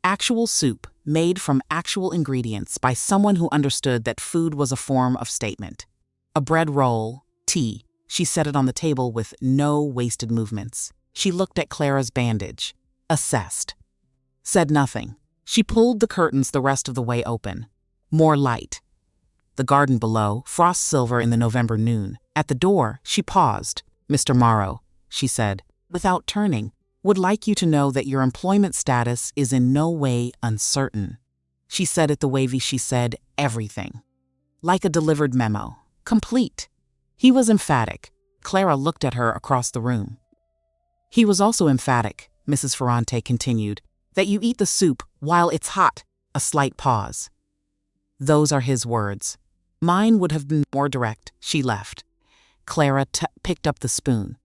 Actual soup, made from actual ingredients by someone who understood that food was a form of statement. A bread roll, tea. She set it on the table with no wasted movements. She looked at Clara's bandage, assessed. Said nothing. She pulled the curtains the rest of the way open. More light. The garden below, frost silver in the November noon. At the door, she paused. Mr. Morrow, she said, without turning, would like you to know that your employment status is in no way uncertain. She said it the way she said everything. Like a delivered memo. Complete. He was emphatic. Clara looked at her across the room. He was also emphatic, Mrs. Ferrante continued, that you eat the soup while it's hot. A slight pause. Those are his words. Mine would have been more direct. She left. Clara picked up the spoon.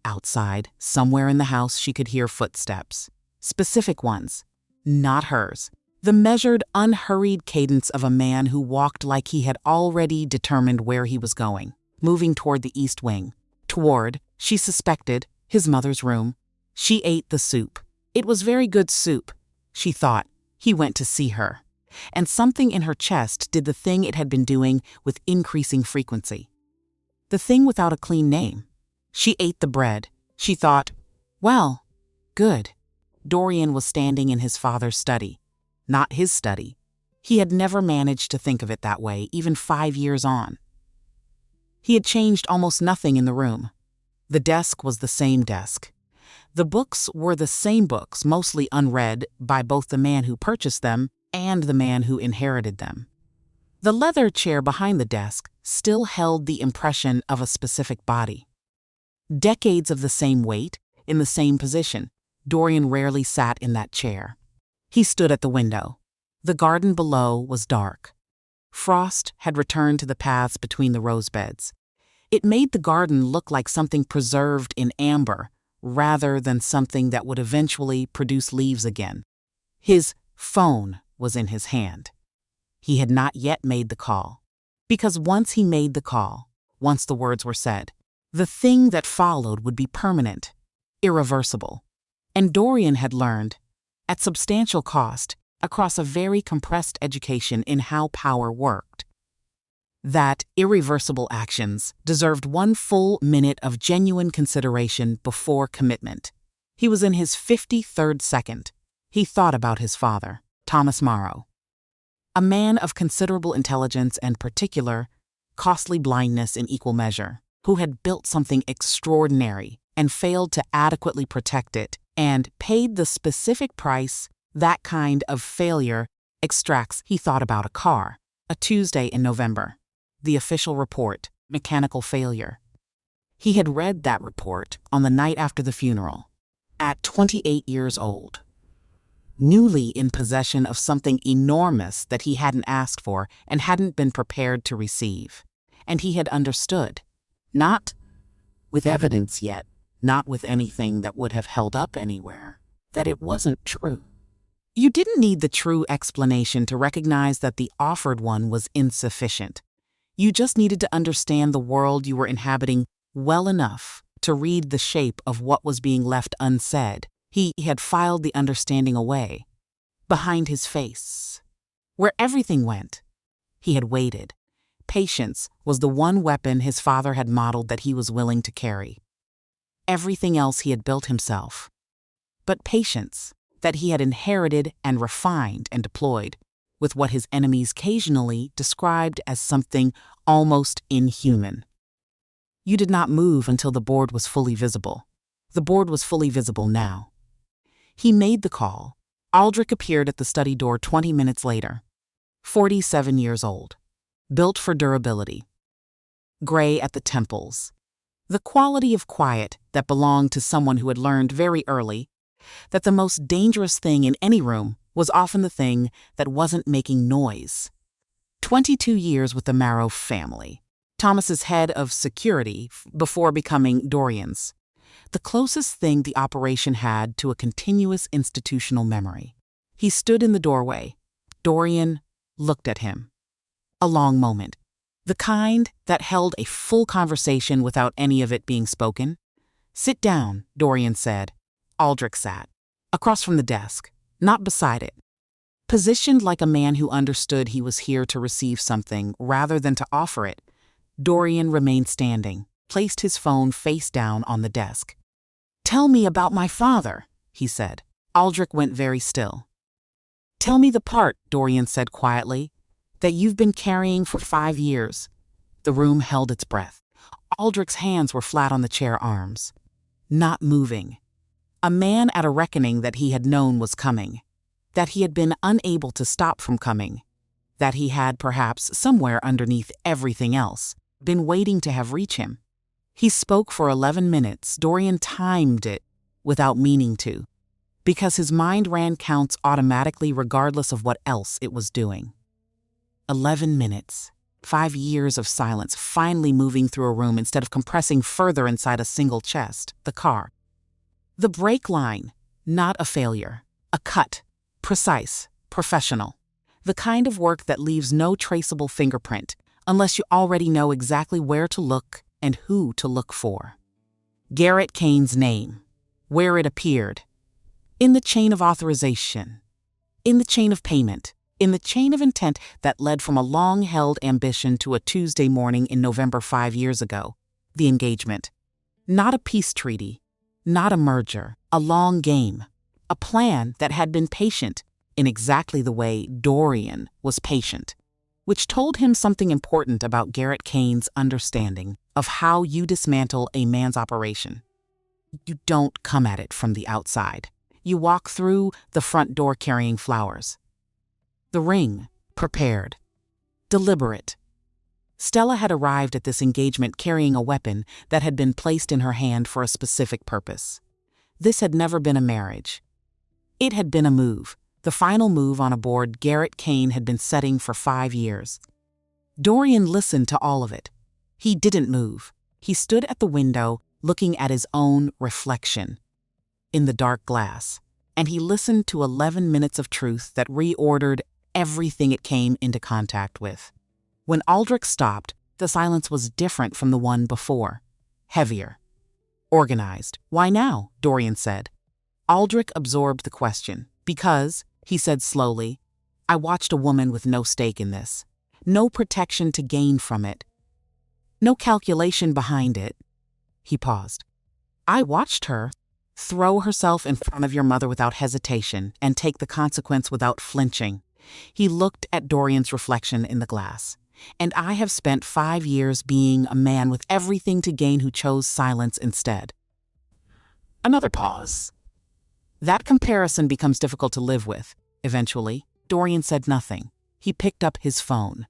Outside, somewhere in the house, she could hear footsteps. Specific ones. Not hers. The measured, unhurried cadence of a man who walked like he had already determined where he was going, moving toward the east wing. Toward, she suspected, his mother's room. She ate the soup. It was very good soup, she thought. He went to see her. And something in her chest did the thing it had been doing with increasing frequency. The thing without a clean name. She ate the bread. She thought, well, good. Dorian was standing in his father's study. Not his study. He had never managed to think of it that way, even 5 years on. He had changed almost nothing in the room. The desk was the same desk. The books were the same books, mostly unread by both the man who purchased them and the man who inherited them. The leather chair behind the desk still held the impression of a specific body. Decades of the same weight, in the same position. Dorian rarely sat in that chair. He stood at the window. The garden below was dark. Frost had returned to the paths between the rose beds. It made the garden look like something preserved in amber, rather than something that would eventually produce leaves again. His phone was in his hand. He had not yet made the call. Because once he made the call, once the words were said, the thing that followed would be permanent, irreversible. And Dorian had learned, at substantial cost, across a very compressed education in how power worked, that irreversible actions deserved 1 full minute of genuine consideration before commitment. He was in his 53rd second. He thought about his father, Thomas Morrow. A man of considerable intelligence and particular, costly blindness in equal measure, who had built something extraordinary and failed to adequately protect it and paid the specific price that kind of failure extracts. He thought about a car, a Tuesday in November. The official report, mechanical failure. He had read that report on the night after the funeral, at 28 years old. Newly in possession of something enormous that he hadn't asked for and hadn't been prepared to receive. And he had understood, not with evidence yet, not with anything that would have held up anywhere, that it wasn't true. You didn't need the true explanation to recognize that the offered one was insufficient. You just needed to understand the world you were inhabiting well enough to read the shape of what was being left unsaid. He had filed the understanding away, behind his face. Where everything went, he had waited. Patience was the one weapon his father had modeled that he was willing to carry. Everything else he had built himself. But patience, that he had inherited and refined and deployed, with what his enemies occasionally described as something almost inhuman. You did not move until the board was fully visible. The board was fully visible now. He made the call. Aldrich appeared at the study door 20 minutes later. 47 years old. Built for durability. Gray at the temples. The quality of quiet that belonged to someone who had learned very early that the most dangerous thing in any room was often the thing that wasn't making noise. 22 years with the Marrow family. Thomas's head of security before becoming Dorian's. The closest thing the operation had to a continuous institutional memory. He stood in the doorway. Dorian looked at him. A long moment. The kind that held a full conversation without any of it being spoken. "Sit down," Dorian said. Aldrich sat. Across from the desk, not beside it. Positioned like a man who understood he was here to receive something rather than to offer it, Dorian remained standing, placed his phone face down on the desk. "Tell me about my father," he said. Aldrich went very still. "Tell me the part," Dorian said quietly, "that you've been carrying for 5 years. The room held its breath. Aldrich's hands were flat on the chair arms, not moving. A man at a reckoning that he had known was coming, that he had been unable to stop from coming, that he had perhaps somewhere underneath everything else been waiting to have reach him. He spoke for 11 minutes. Dorian timed it without meaning to, because his mind ran counts automatically regardless of what else it was doing. 11 minutes. 5 years of silence, finally moving through a room instead of compressing further inside a single chest, the car. The break line, not a failure. A cut. Precise. Professional. The kind of work that leaves no traceable fingerprint unless you already know exactly where to look and who to look for. Garrett Kane's name. Where it appeared. In the chain of authorization. In the chain of payment. In the chain of intent that led from a long-held ambition to a Tuesday morning in November 5 years ago. The engagement. Not a peace treaty. Not a merger. A long game. A plan that had been patient in exactly the way Dorian was patient, which told him something important about Garrett Kane's understanding of how you dismantle a man's operation. You don't come at it from the outside. You walk through the front door carrying flowers. The ring, prepared, deliberate. Stella had arrived at this engagement carrying a weapon that had been placed in her hand for a specific purpose. This had never been a marriage. It had been a move, the final move on a board Garrett Kane had been setting for 5 years. Dorian listened to all of it. He didn't move. He stood at the window, looking at his own reflection in the dark glass, and he listened to 11 minutes of truth that reordered everything it came into contact with. When Aldrich stopped, the silence was different from the one before. Heavier. Organized. "Why now?" Dorian said. Aldrich absorbed the question. "Because," he said slowly, "I watched a woman with no stake in this. No protection to gain from it. No calculation behind it." He paused. "I watched her throw herself in front of your mother without hesitation and take the consequence without flinching." He looked at Dorian's reflection in the glass. "And I have spent 5 years being a man with everything to gain who chose silence instead." Another pause. That comparison becomes difficult to live with. Eventually, Dorian said nothing. He picked up his phone,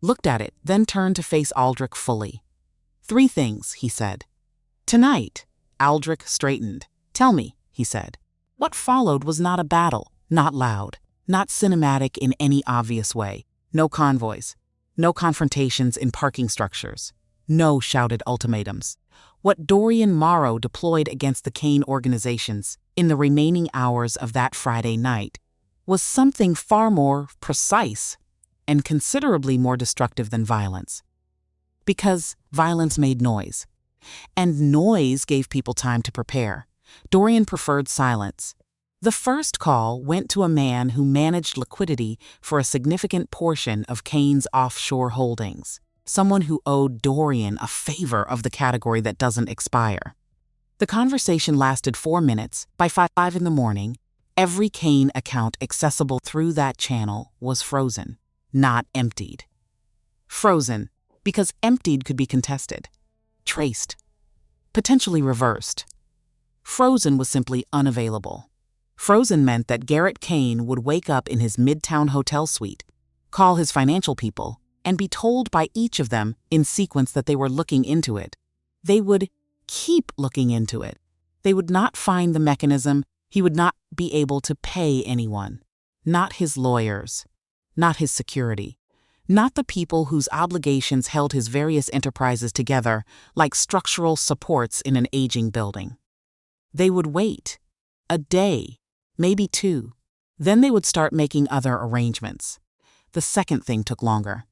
looked at it, then turned to face Aldrich fully. "3 things," he said. "Tonight." Aldrich straightened. "Tell me," he said. What followed was not a battle, not loud, not cinematic in any obvious way. No convoys, no confrontations in parking structures, no shouted ultimatums. What Dorian Morrow deployed against the Kane organizations in the remaining hours of that Friday night was something far more precise and considerably more destructive than violence. Because violence made noise, and noise gave people time to prepare. Dorian preferred silence. The first call went to a man who managed liquidity for a significant portion of Kane's offshore holdings, someone who owed Dorian a favor of the category that doesn't expire. The conversation lasted 4 minutes. By 5 in the morning, every Kane account accessible through that channel was frozen, not emptied. Frozen because emptied could be contested, traced, potentially reversed. Frozen was simply unavailable. Frozen meant that Garrett Kane would wake up in his Midtown hotel suite, call his financial people, and be told by each of them in sequence that they were looking into it. They would keep looking into it. They would not find the mechanism. He would not be able to pay anyone. Not his lawyers. Not his security. Not the people whose obligations held his various enterprises together like structural supports in an aging building. They would wait. A day, maybe 2. Then they would start making other arrangements. The second thing took longer.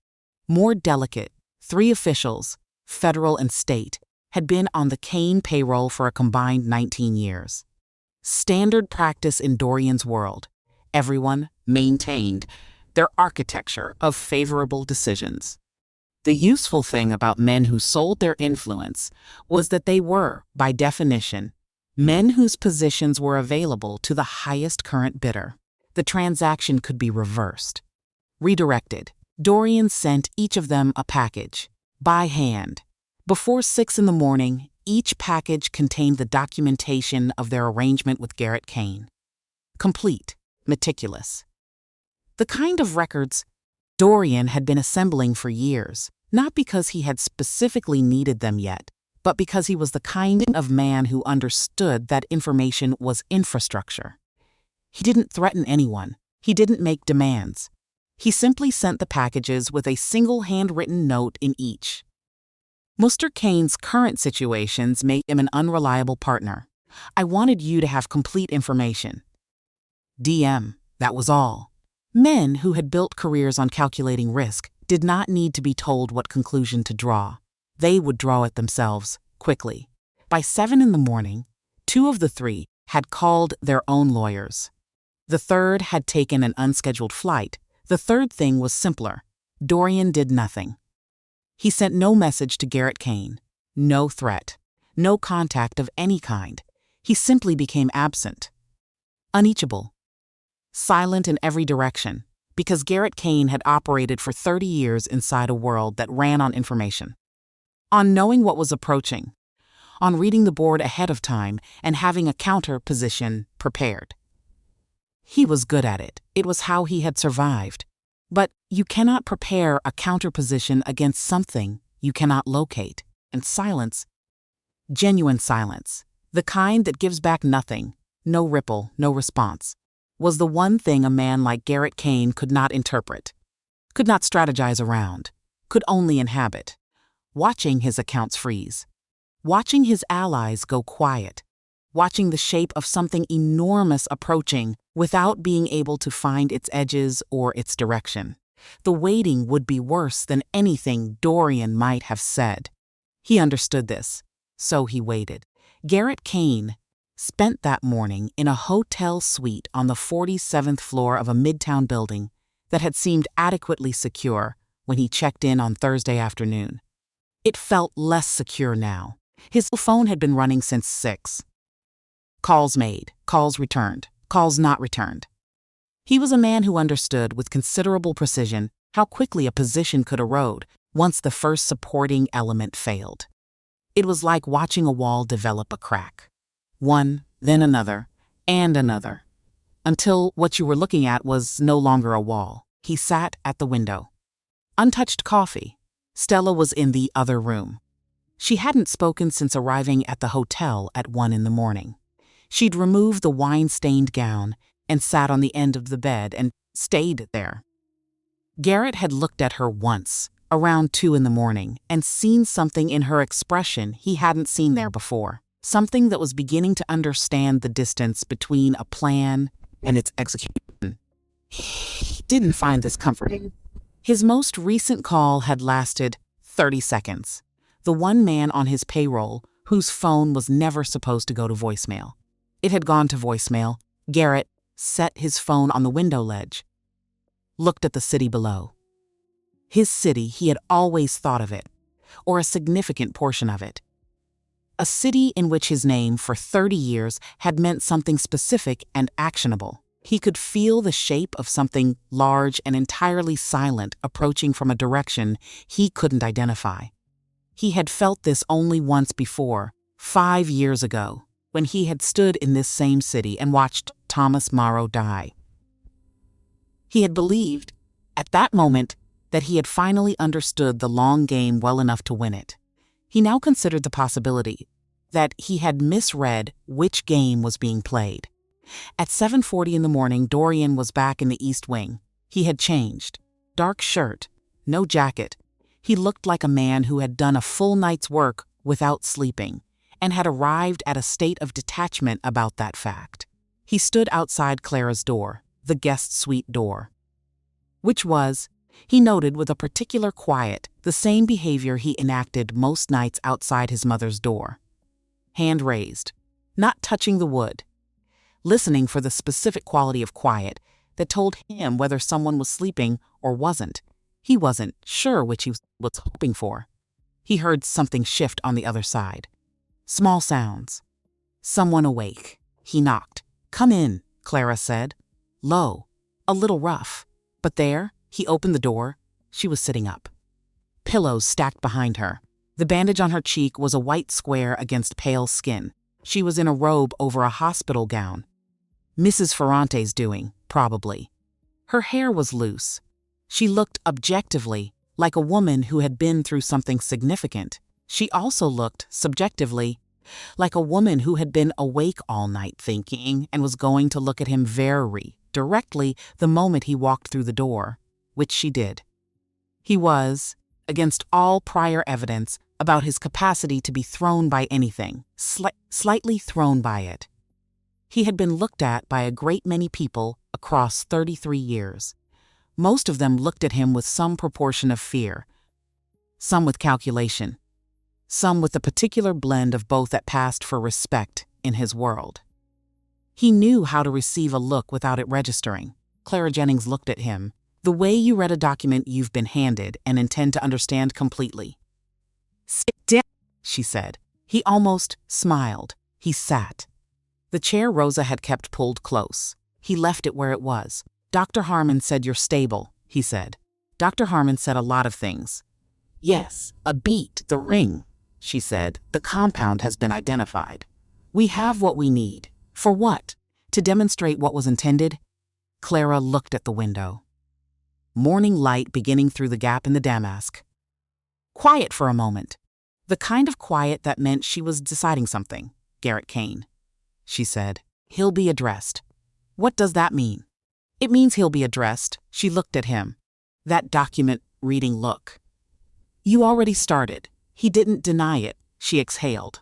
More delicate. 3 officials, federal and state, had been on the Kane payroll for a combined 19 years. Standard practice in Dorian's world. Everyone maintained their architecture of favorable decisions. The useful thing about men who sold their influence was that they were, by definition, men whose positions were available to the highest current bidder. The transaction could be reversed, redirected. Dorian sent each of them a package, by hand. Before 6 in the morning, each package contained the documentation of their arrangement with Garrett Kane. Complete, meticulous. The kind of records Dorian had been assembling for years, not because he had specifically needed them yet, but because he was the kind of man who understood that information was infrastructure. He didn't threaten anyone. He didn't make demands. He simply sent the packages with a single handwritten note in each. Mr. Kane's current situations made him an unreliable partner. I wanted you to have complete information. DM, that was all. Men who had built careers on calculating risk did not need to be told what conclusion to draw. They would draw it themselves, quickly. By 7 in the morning, 2 of the 3 had called their own lawyers. The third had taken an unscheduled flight. The third thing was simpler. Dorian did nothing. He sent no message to Garrett Kane, no threat, no contact of any kind. He simply became absent. Uneachable. Silent in every direction, because Garrett Kane had operated for 30 years inside a world that ran on information. On knowing what was approaching. On reading the board ahead of time and having a counter position prepared. He was good at it. It was how he had survived. But you cannot prepare a counterposition against something you cannot locate. And silence, genuine silence, the kind that gives back nothing, no ripple, no response, was the one thing a man like Garrett Kane could not interpret, could not strategize around, could only inhabit. Watching his accounts freeze, watching his allies go quiet, watching the shape of something enormous approaching without being able to find its edges or its direction. The waiting would be worse than anything Dorian might have said. He understood this, so he waited. Garrett Kane spent that morning in a hotel suite on the 47th floor of a Midtown building that had seemed adequately secure when he checked in on Thursday afternoon. It felt less secure now. His phone had been running since 6. Calls made, calls returned, calls not returned. He was a man who understood with considerable precision how quickly a position could erode once the first supporting element failed. It was like watching a wall develop a crack. One, then another, and another, until what you were looking at was no longer a wall. He sat at the window. Untouched coffee. Stella was in the other room. She hadn't spoken since arriving at the hotel at 1 in the morning. She'd removed the wine-stained gown and sat on the end of the bed and stayed there. Garrett had looked at her once, around 2 in the morning, and seen something in her expression he hadn't seen there before. Something that was beginning to understand the distance between a plan and its execution. He didn't find this comforting. His most recent call had lasted 30 seconds. The one man on his payroll whose phone was never supposed to go to voicemail. It had gone to voicemail. Garrett set his phone on the window ledge, looked at the city below. His city, he had always thought of it, or a significant portion of it. A city in which his name for 30 years had meant something specific and actionable. He could feel the shape of something large and entirely silent approaching from a direction he couldn't identify. He had felt this only once before, 5 years ago, when he had stood in this same city and watched Thomas Morrow die. He had believed, at that moment, that he had finally understood the long game well enough to win it. He now considered the possibility that he had misread which game was being played. At 7:40 in the morning, Dorian was back in the East Wing. He had changed. Dark shirt, no jacket. He looked like a man who had done a full night's work without sleeping, and had arrived at a state of detachment about that fact. He stood outside Clara's door, the guest suite door, which was, he noted with a particular quiet, the same behavior he enacted most nights outside his mother's door. Hand raised, not touching the wood, listening for the specific quality of quiet that told him whether someone was sleeping or wasn't. He wasn't sure which he was hoping for. He heard something shift on the other side. Small sounds. Someone awake. He knocked. "Come in," Clara said. Low, a little rough. But there, he opened the door. She was sitting up. Pillows stacked behind her. The bandage on her cheek was a white square against pale skin. She was in a robe over a hospital gown. Mrs. Ferrante's doing, probably. Her hair was loose. She looked objectively like a woman who had been through something significant. She also looked, subjectively, like a woman who had been awake all night thinking and was going to look at him very directly the moment he walked through the door, which she did. He was, against all prior evidence about his capacity to be thrown by anything, slightly thrown by it. He had been looked at by a great many people across 33 years. Most of them looked at him with some proportion of fear, some with calculation, some with a particular blend of both that passed for respect in his world. He knew how to receive a look without it registering. Clara Jennings looked at him, the way you read a document you've been handed and intend to understand completely. "Sit down," she said. He almost smiled. He sat. The chair Rosa had kept pulled close. He left it where it was. "Dr. Harmon said you're stable," he said. Dr. Harmon said a lot of things. "Yes, a beat, the ring," she said. "The compound has been identified. We have what we need." "For what? To demonstrate what was intended?" Clara looked at the window. Morning light beginning through the gap in the damask. Quiet for a moment. The kind of quiet that meant she was deciding something. "Garrett Kane," she said. "He'll be addressed." "What does that mean?" "It means he'll be addressed." She looked at him. That document-reading look. "You already started." He didn't deny it. She exhaled.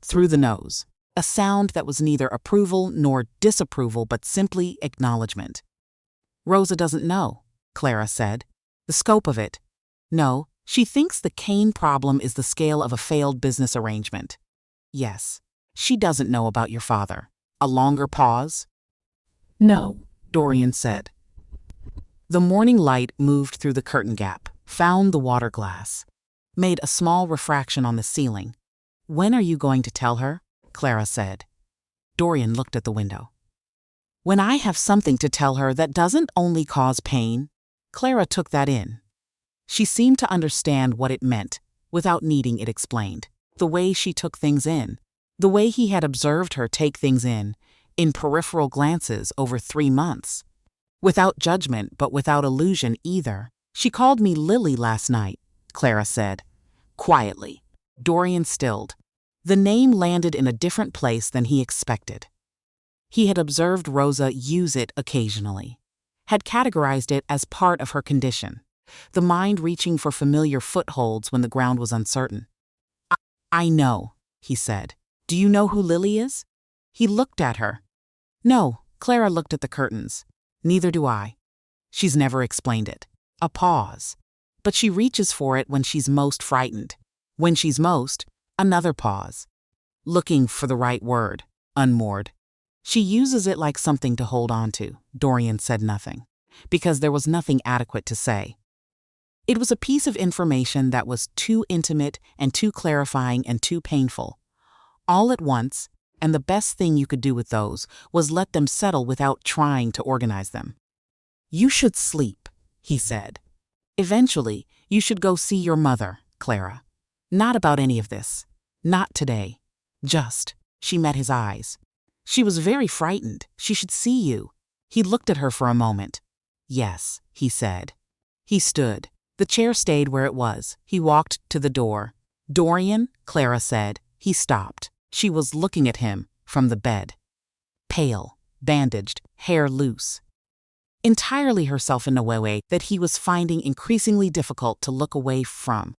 Through the nose. A sound that was neither approval nor disapproval but simply acknowledgement. "Rosa doesn't know," Clara said. "The scope of it. No, she thinks the Kane problem is the scale of a failed business arrangement." "Yes. She doesn't know about your father." A longer pause. "No," Dorian said. The morning light moved through the curtain gap, found the water glass, made a small refraction on the ceiling. "When are you going to tell her?" Clara said. Dorian looked at the window. "When I have something to tell her that doesn't only cause pain." Clara took that in. She seemed to understand what it meant, without needing it explained. The way she took things in. The way he had observed her take things in peripheral glances over 3 months. Without judgment, but without illusion either. "She called me Lily last night," Clara said. Quietly. Dorian stilled. The name landed in a different place than he expected. He had observed Rosa use it occasionally, had categorized it as part of her condition. the mind reaching for familiar footholds when the ground was uncertain. I know, he said. Do you know who Lily is? He looked at her. No, Clara looked at the curtains. Neither do I. She's never explained it. A pause. But she reaches for it when she's most frightened. When she's most, another pause. Looking for the right word, unmoored. She uses it like something to hold on to. Dorian said nothing, because there was nothing adequate to say. It was a piece of information that was too intimate and too clarifying and too painful. All at once, and the best thing you could do with those was let them settle without trying to organize them. You should sleep, he said. Eventually, you should go see your mother, Clara. Not about any of this. Not today. Just. She met his eyes. She was very frightened. She should see you. He looked at her for a moment. Yes, he said. He stood. The chair stayed where it was. He walked to the door. Dorian, Clara said. He stopped. She was looking at him from the bed. Pale, bandaged, hair loose. Entirely herself in a way that he was finding increasingly difficult to look away from,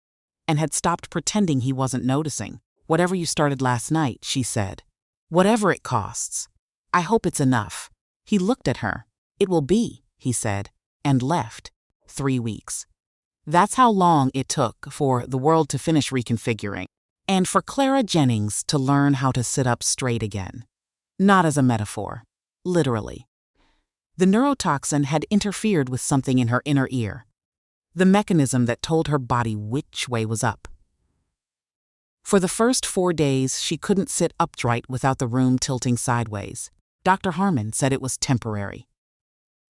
and had stopped pretending he wasn't noticing. Whatever you started last night, she said. Whatever it costs. I hope it's enough. He looked at her. It will be, he said, and left. 3 weeks. That's how long it took for the world to finish reconfiguring, and for Clara Jennings to learn how to sit up straight again. Not as a metaphor. Literally. The neurotoxin had interfered with something in her inner ear. The mechanism that told her body which way was up. For the first 4 days, she couldn't sit upright without the room tilting sideways. Dr. Harmon said it was temporary.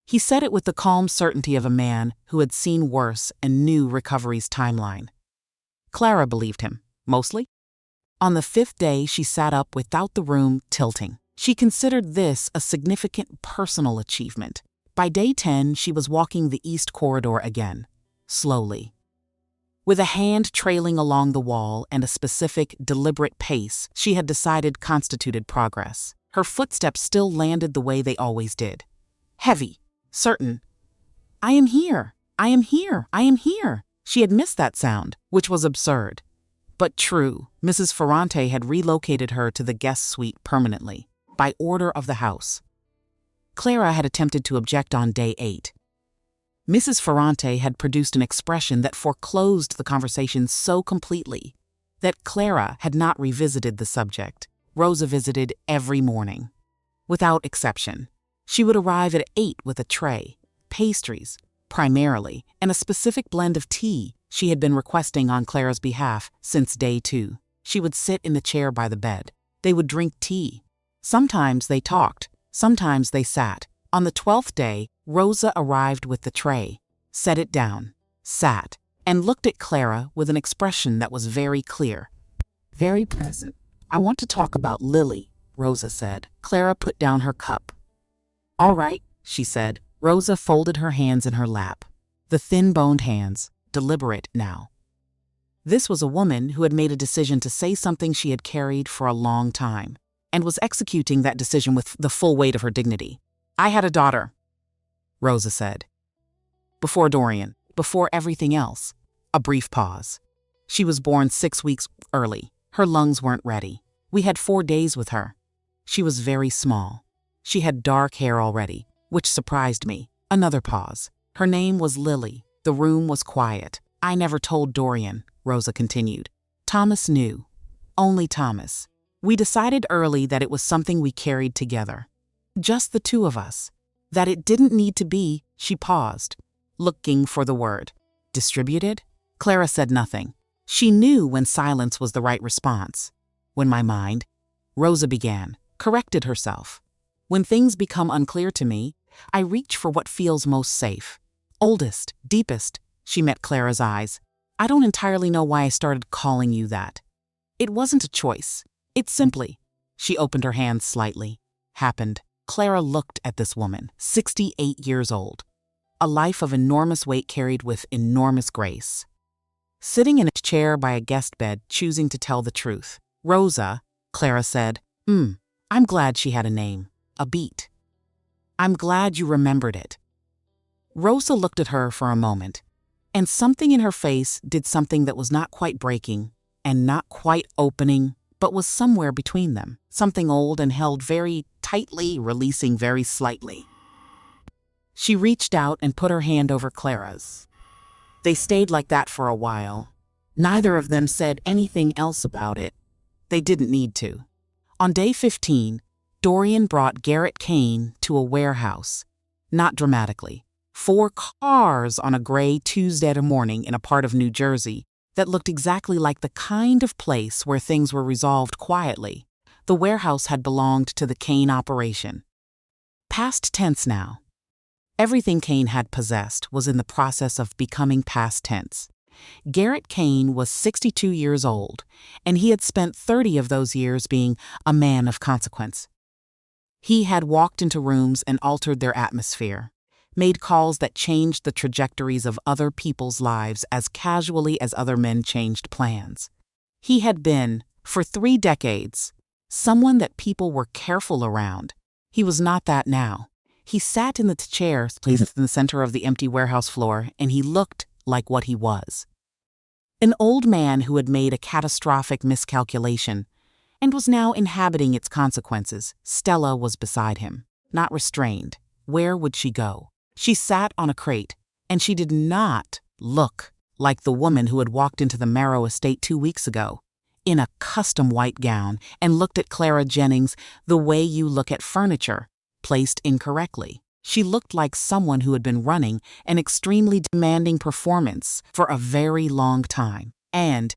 He said it with the calm certainty of a man who had seen worse and knew recovery's timeline. Clara believed him, mostly. On the 5th day, she sat up without the room tilting. She considered this a significant personal achievement. By day 10, she was walking the east corridor again, slowly. With a hand trailing along the wall and a specific, deliberate pace she had decided constituted progress. Her footsteps still landed the way they always did. Heavy, certain. I am here, I am here, I am here. She had missed that sound, which was absurd. But true, Mrs. Ferrante had relocated her to the guest suite permanently, by order of the house. Clara had attempted to object on day 8. Mrs. Ferrante had produced an expression that foreclosed the conversation so completely that Clara had not revisited the subject. Rosa visited every morning. Without exception. She would arrive at 8 with a tray, pastries, primarily, and a specific blend of tea she had been requesting on Clara's behalf since day 2. She would sit in the chair by the bed. They would drink tea. Sometimes they talked, sometimes they sat. On the 12th day, Rosa arrived with the tray, set it down, sat, and looked at Clara with an expression that was very clear. Very present. I want to talk about Lily, Rosa said. Clara put down her cup. All right, she said. Rosa folded her hands in her lap. The thin-boned hands, deliberate now. This was a woman who had made a decision to say something she had carried for a long time, and was executing that decision with the full weight of her dignity. I had a daughter, Rosa said. Before Dorian, before everything else. A brief pause. She was born 6 weeks early. Her lungs weren't ready. We had 4 days with her. She was very small. She had dark hair already, which surprised me. Another pause. Her name was Lily. The room was quiet. I never told Dorian, Rosa continued. Thomas knew. Only Thomas. We decided early that it was something we carried together. Just the 2 of us. That it didn't need to be. She paused, looking for the word. Distributed? Clara said nothing. She knew when silence was the right response. When my mind, Rosa began, corrected herself. When things become unclear to me, I reach for what feels most safe. Oldest, deepest, she met Clara's eyes. I don't entirely know why I started calling you that. It wasn't a choice. It simply, she opened her hands slightly, happened. Clara looked at this woman, 68 years old. A life of enormous weight carried with enormous grace. Sitting in a chair by a guest bed, choosing to tell the truth. Rosa, Clara said, I'm glad she had a name, a beat. I'm glad you remembered it. Rosa looked at her for a moment. And something in her face did something that was not quite breaking and not quite opening, but was somewhere between them. Something old and held very tightly, releasing very slightly. She reached out and put her hand over Clara's. They stayed like that for a while. Neither of them said anything else about it. They didn't need to. On day 15, Dorian brought Garrett Kane to a warehouse. Not dramatically. 4 cars on a gray Tuesday morning in a part of New Jersey that looked exactly like the kind of place where things were resolved quietly. The warehouse had belonged to the Kane operation. Past tense now. Everything Kane had possessed was in the process of becoming past tense. Garrett Kane was 62 years old, and he had spent 30 of those years being a man of consequence. He had walked into rooms and altered their atmosphere, made calls that changed the trajectories of other people's lives as casually as other men changed plans. He had been, for 3 decades, someone that people were careful around. He was not that now. He sat in the chair placed in the center of the empty warehouse floor, and he looked like what he was. An old man who had made a catastrophic miscalculation and was now inhabiting its consequences. Stella was beside him, not restrained. Where would she go? She sat on a crate, and she did not look like the woman who had walked into the Marrow estate 2 weeks ago, in a custom white gown, and looked at Clara Jennings the way you look at furniture, placed incorrectly. She looked like someone who had been running an extremely demanding performance for a very long time, and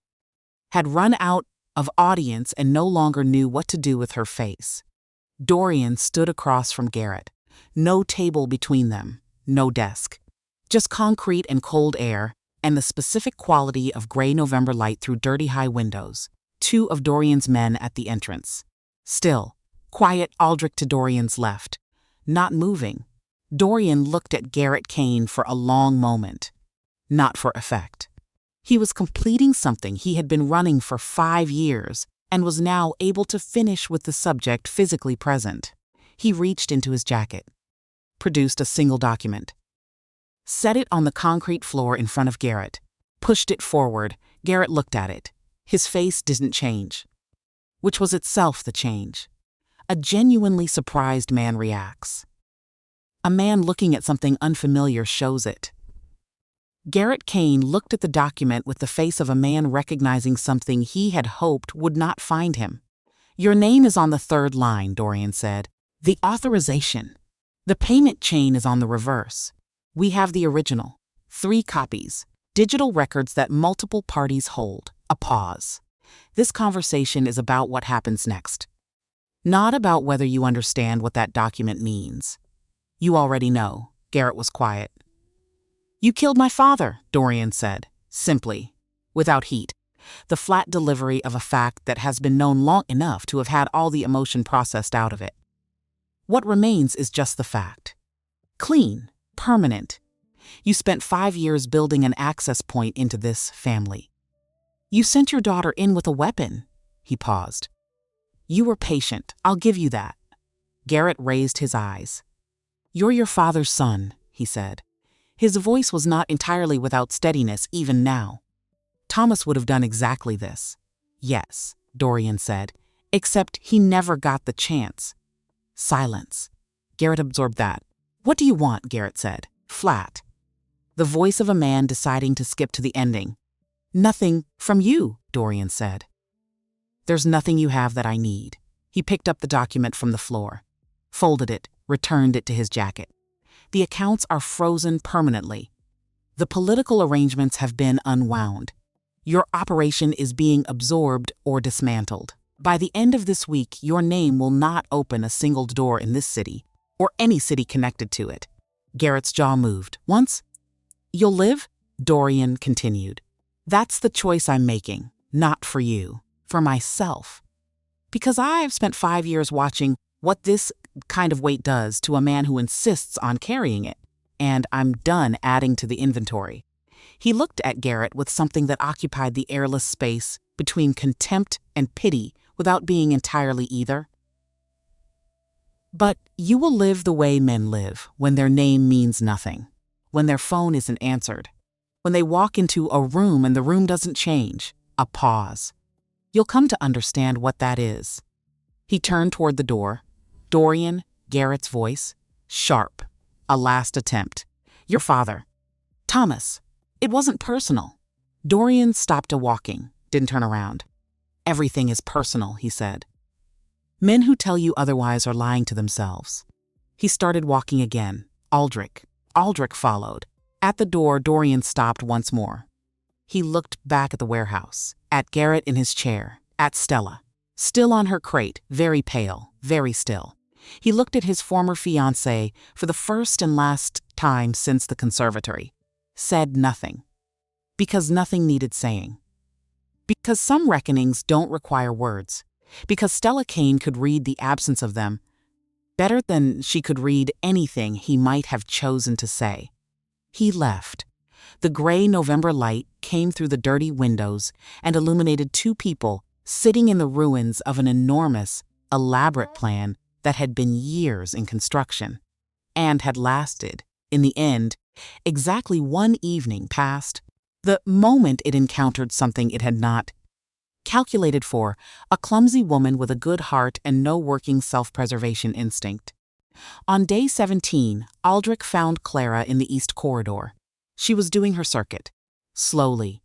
had run out of audience and no longer knew what to do with her face. Dorian stood across from Garrett. No table between them, no desk. Just concrete and cold air, and the specific quality of gray November light through dirty high windows. 2 of Dorian's men at the entrance. Still, quiet Aldrich to Dorian's left, not moving. Dorian looked at Garrett Kane for a long moment. Not for effect. He was completing something he had been running for 5 years and was now able to finish with the subject physically present. He reached into his jacket, produced a single document, set it on the concrete floor in front of Garrett, pushed it forward. Garrett looked at it. His face didn't change, which was itself the change. A genuinely surprised man reacts. A man looking at something unfamiliar shows it. Garrett Kane looked at the document with the face of a man recognizing something he had hoped would not find him. "Your name is on the 3rd line," Dorian said. "The authorization. The payment chain is on the reverse. We have the original. 3 copies. Digital records that multiple parties hold." A pause. This conversation is about what happens next. Not about whether you understand what that document means. You already know. Garrett was quiet. "You killed my father," Dorian said, simply, without heat. The flat delivery of a fact that has been known long enough to have had all the emotion processed out of it. What remains is just the fact. Clean, permanent. You spent 5 years building an access point into this family. You sent your daughter in with a weapon. He paused. You were patient, I'll give you that. Garrett raised his eyes. "You're your father's son," he said. His voice was not entirely without steadiness even now. "Thomas would have done exactly this." "Yes," Dorian said, "except he never got the chance." Silence. Garrett absorbed that. "What do you want?" Garrett said, flat. The voice of a man deciding to skip to the ending. "Nothing from you," Dorian said. "There's nothing you have that I need." He picked up the document from the floor, folded it, returned it to his jacket. "The accounts are frozen permanently. The political arrangements have been unwound. Your operation is being absorbed or dismantled. By the end of this week, your name will not open a single door in this city, or any city connected to it." Garrett's jaw moved. "Once you'll live?" Dorian continued. "That's the choice I'm making, not for you, for myself. Because I've spent 5 years watching what this kind of weight does to a man who insists on carrying it, and I'm done adding to the inventory." He looked at Garrett with something that occupied the airless space between contempt and pity without being entirely either. "But you will live the way men live, when their name means nothing, when their phone isn't answered, When they walk into a room and the room doesn't change. A pause. You'll come to understand what that is. He turned toward the door. Dorian, Garrett's voice, sharp. A last attempt. Your father. Thomas. It wasn't personal. Dorian stopped walking, didn't turn around. Everything is personal, he said. Men who tell you otherwise are lying to themselves. He started walking again. Aldrich. Aldrich followed. At the door, Dorian stopped once more. He looked back at the warehouse, at Garrett in his chair, at Stella. Still on her crate, very pale, very still. He looked at his former fiancée for the first and last time since the conservatory. Said nothing. Because nothing needed saying. Because some reckonings don't require words. Because Stella Kane could read the absence of them better than she could read anything he might have chosen to say. He left. The gray November light came through the dirty windows and illuminated two people sitting in the ruins of an enormous, elaborate plan that had been years in construction and had lasted, in the end, exactly one evening past the moment it encountered something it had not calculated for, a clumsy woman with a good heart and no working self-preservation instinct. On day 17, Aldrich found Clara in the East Corridor. She was doing her circuit. Slowly,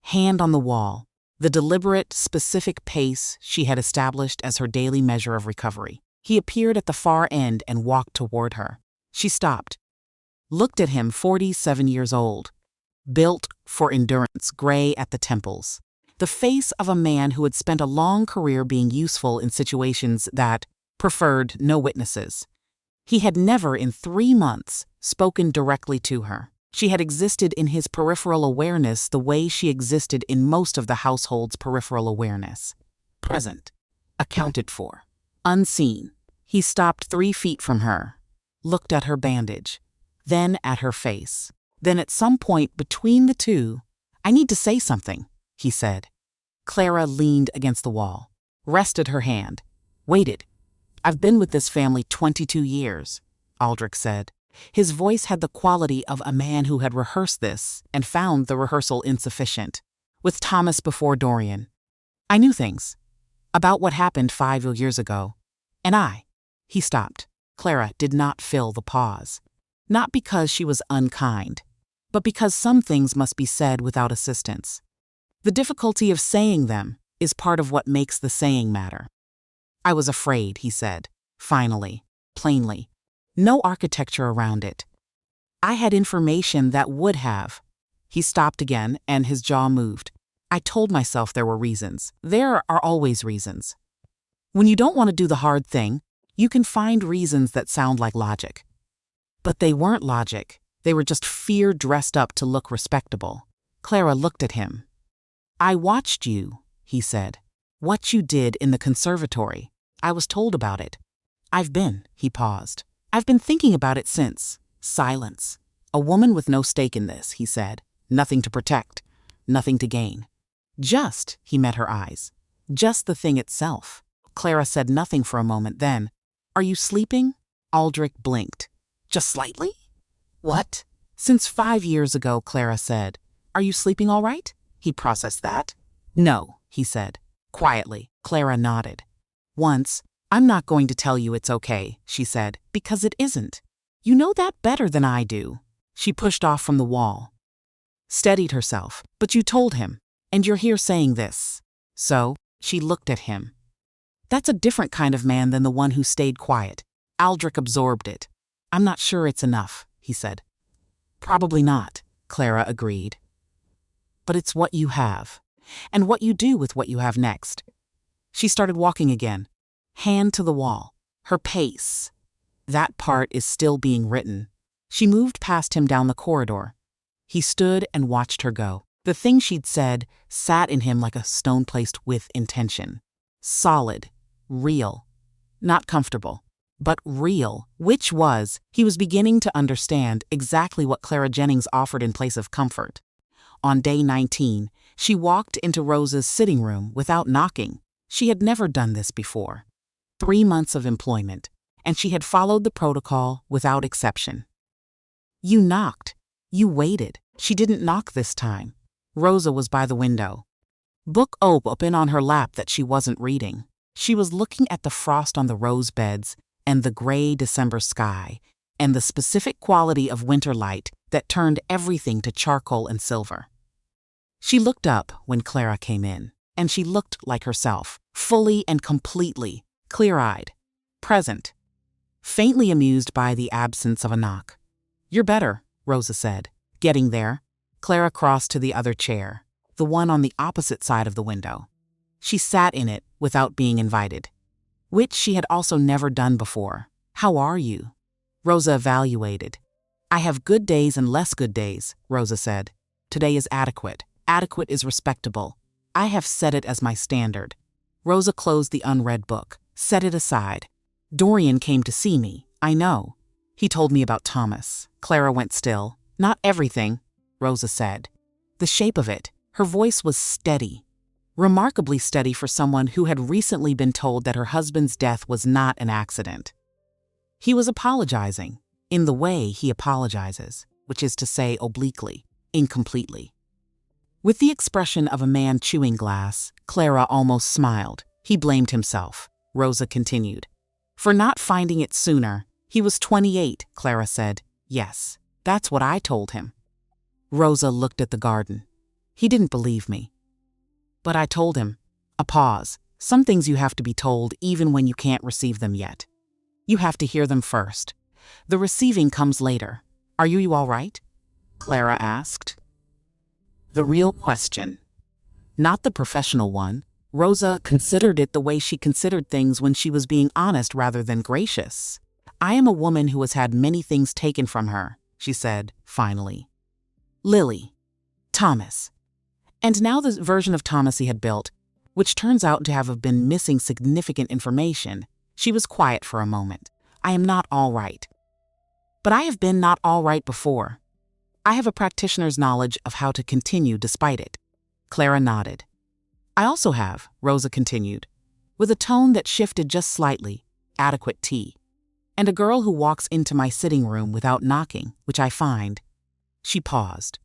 hand on the wall, the deliberate, specific pace she had established as her daily measure of recovery. He appeared at the far end and walked toward her. She stopped, looked at him, 47 years old, built for endurance, gray at the temples. The face of a man who had spent a long career being useful in situations that preferred no witnesses. He had never in 3 months spoken directly to her. She had existed in his peripheral awareness the way she existed in most of the household's peripheral awareness. Present. Accounted for. Unseen. He stopped 3 feet from her, looked at her bandage, then at her face. Then at some point between the two, I need to say something, he said. Clara leaned against the wall, rested her hand, waited. I've been with this family 22 years, Aldrich said. His voice had the quality of a man who had rehearsed this and found the rehearsal insufficient. With Thomas before Dorian. I knew things about what happened 5 years ago. And he stopped. Clara did not fill the pause. Not because she was unkind, but because some things must be said without assistance. The difficulty of saying them is part of what makes the saying matter. I was afraid, he said, finally, plainly. No architecture around it. I had information that would have. He stopped again, and his jaw moved. I told myself there were reasons. There are always reasons. When you don't want to do the hard thing, you can find reasons that sound like logic. But they weren't logic. They were just fear dressed up to look respectable. Clara looked at him. I watched you, he said. What you did in the conservatory. I was told about it. He paused. I've been thinking about it since. Silence. A woman with no stake in this, he said. Nothing to protect. Nothing to gain. He met her eyes. Just the thing itself. Clara said nothing for a moment, then, Are you sleeping? Aldrich blinked. Just slightly? What? Since 5 years ago, Clara said. Are you sleeping all right? He processed that. No, he said. Quietly, Clara nodded. Once, I'm not going to tell you it's okay, she said, because it isn't. You know that better than I do. She pushed off from the wall. Steadied herself. But you told him, and you're here saying this. So, she looked at him. That's a different kind of man than the one who stayed quiet. Aldrich absorbed it. I'm not sure it's enough, he said. Probably not, Clara agreed. But it's what you have, and what you do with what you have next. She started walking again, hand to the wall, her pace. That part is still being written. She moved past him down the corridor. He stood and watched her go. The thing she'd said sat in him like a stone placed with intention. Solid, real, not comfortable, but real, which was, he was beginning to understand exactly what Clara Jennings offered in place of comfort. On day 19, she walked into Rose's sitting room without knocking. She had never done this before. 3 months of employment, and she had followed the protocol without exception. You knocked. You waited. She didn't knock this time. Rosa was by the window. Book open on her lap that she wasn't reading. She was looking at the frost on the rose beds and the gray December sky and the specific quality of winter light that turned everything to charcoal and silver. She looked up when Clara came in, and she looked like herself, fully and completely, clear-eyed, present, faintly amused by the absence of a knock. "You're better," Rosa said. Getting there, Clara crossed to the other chair, the one on the opposite side of the window. She sat in it without being invited, which she had also never done before. "How are you?" Rosa evaluated. "I have good days and less good days," Rosa said. "Today is adequate. Adequate is respectable. I have set it as my standard." Rosa closed the unread book, set it aside. "Dorian came to see me, I know. He told me about Thomas." Clara went still. "Not everything," Rosa said. The shape of it, her voice was steady. Remarkably steady for someone who had recently been told that her husband's death was not an accident. He was apologizing, in the way he apologizes, which is to say obliquely, incompletely. With the expression of a man chewing glass, Clara almost smiled. "He blamed himself," Rosa continued. "For not finding it sooner. He was 28, Clara said. "Yes, that's what I told him." Rosa looked at the garden. "He didn't believe me. But I told him." A pause. "Some things you have to be told even when you can't receive them yet. You have to hear them first. The receiving comes later. Are you all right?" Clara asked. The real question. Not the professional one. Rosa considered it the way she considered things when she was being honest rather than gracious. "I am a woman who has had many things taken from her," she said, finally. Lily. Thomas. And now the version of Thomas he had built, which turns out to have been missing significant information. She was quiet for a moment. "I am not all right. But I have been not all right before. I have a practitioner's knowledge of how to continue despite it." Clara nodded. "I also have," Rosa continued, with a tone that shifted just slightly, "adequate tea. And a girl who walks into my sitting room without knocking, which I find." She paused.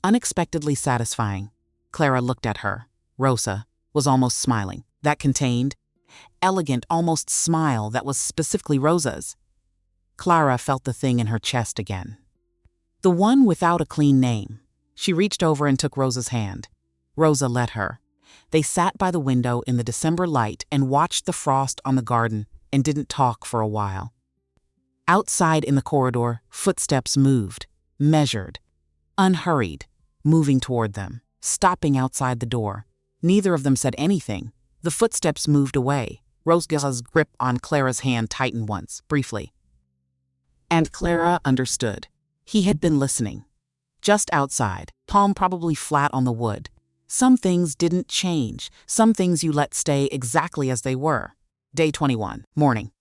Unexpectedly satisfying. Clara looked at her. Rosa was almost smiling. That contained elegant, almost smile that was specifically Rosa's. Clara felt the thing in her chest again. The one without a clean name. She reached over and took Rosa's hand. Rosa let her. They sat by the window in the December light and watched the frost on the garden and didn't talk for a while. Outside in the corridor, footsteps moved, measured, unhurried, moving toward them, stopping outside the door. Neither of them said anything. The footsteps moved away. Rosa's grip on Clara's hand tightened once, briefly. And Clara understood. He had been listening. Just outside, palm probably flat on the wood. Some things didn't change. Some things you let stay exactly as they were. Day 21, morning.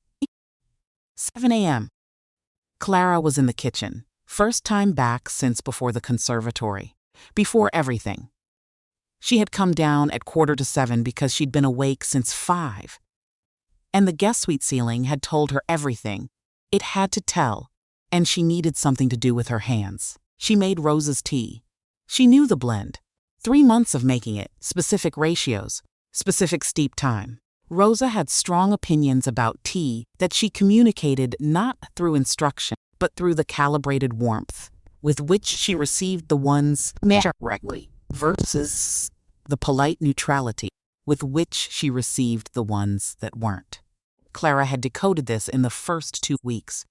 7 a.m. Clara was in the kitchen. First time back since before the conservatory. Before everything. She had come down at 6:45 because she'd been awake since 5. And the guest suite ceiling had told her everything. It had to tell. And she needed something to do with her hands. She made Rosa's tea. She knew the blend. 3 months of making it, specific ratios, specific steep time. Rosa had strong opinions about tea that she communicated not through instruction, but through the calibrated warmth with which she received the ones correctly versus the polite neutrality with which she received the ones that weren't. Clara had decoded this in the first 2 weeks.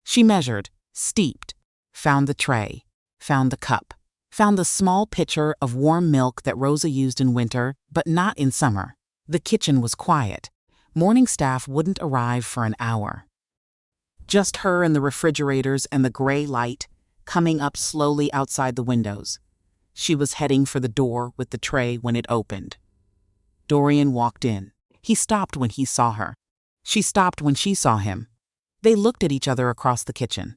She measured, steeped, found the tray, found the cup, found the small pitcher of warm milk that Rosa used in winter, but not in summer. The kitchen was quiet. Morning staff wouldn't arrive for an hour. Just her and the refrigerators and the gray light coming up slowly outside the windows. She was heading for the door with the tray when it opened. Dorian walked in. He stopped when he saw her. She stopped when she saw him. They looked at each other across the kitchen.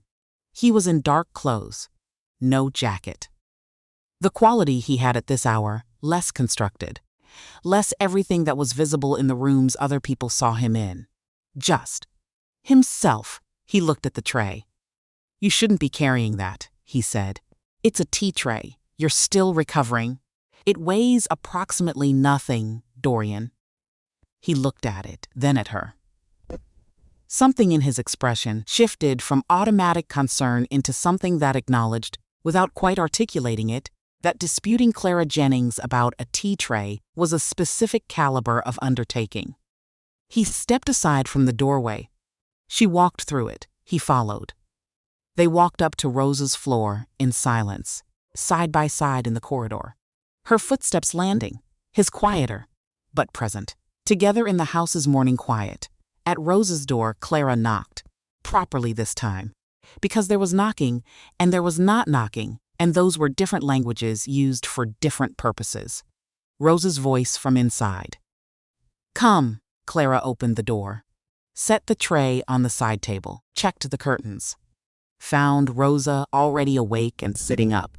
He was in dark clothes. No jacket. The quality he had at this hour, less constructed. Less everything that was visible in the rooms other people saw him in. Just himself. He looked at the tray. "You shouldn't be carrying that," he said. It's a tea tray. You're still recovering. It weighs approximately nothing, Dorian. He looked at it, then at her. Something in his expression shifted from automatic concern into something that acknowledged, without quite articulating it, that disputing Clara Jennings about a tea tray was a specific caliber of undertaking. He stepped aside from the doorway. She walked through it. He followed. They walked up to Rosa's floor in silence, side by side in the corridor. Her footsteps landing, his quieter, but present. Together in the house's morning quiet. At Rosa's door, Clara knocked. Properly this time. Because there was knocking, and there was not knocking, and those were different languages used for different purposes. Rosa's voice from inside. Come. Clara opened the door. Set the tray on the side table. Checked the curtains. Found Rosa already awake and sitting up.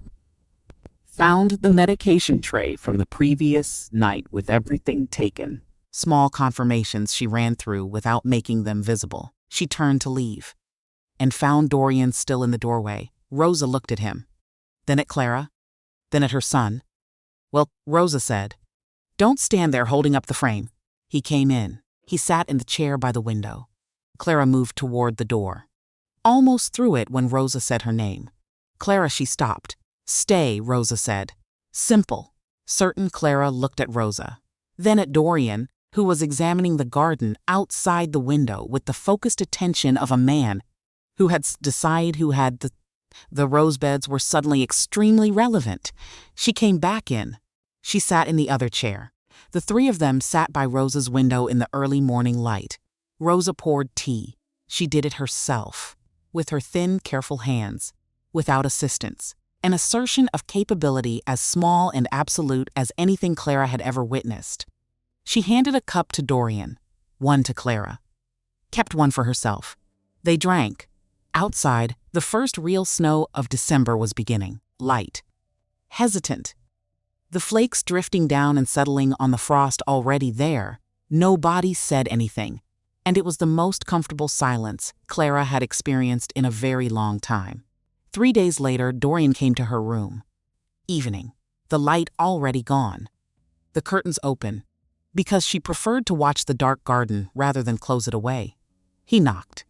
Found the medication tray from the previous night with everything taken. Small confirmations she ran through without making them visible. She turned to leave. And found Dorian still in the doorway. Rosa looked at him. Then at Clara. Then at her son. Well, Rosa said, "Don't stand there holding up the frame." He came in. He sat in the chair by the window. Clara moved toward the door. Almost through it when Rosa said her name. Clara, she stopped. Stay, Rosa said. Simple. Certain, Clara looked at Rosa. Then at Dorian, who was examining the garden outside the window with the focused attention of a man who had decided who had the rose beds were suddenly extremely relevant. She came back in. She sat in the other chair. The three of them sat by Rosa's window in the early morning light. Rosa poured tea. She did it herself, with her thin, careful hands, without assistance, an assertion of capability as small and absolute as anything Clara had ever witnessed. She handed a cup to Dorian, one to Clara, kept one for herself. They drank. Outside, the first real snow of December was beginning, light, hesitant. The flakes drifting down and settling on the frost already there. Nobody said anything, and it was the most comfortable silence Clara had experienced in a very long time. 3 days later, Dorian came to her room. Evening. The light already gone. The curtains open, because she preferred to watch the dark garden rather than close it away. He knocked.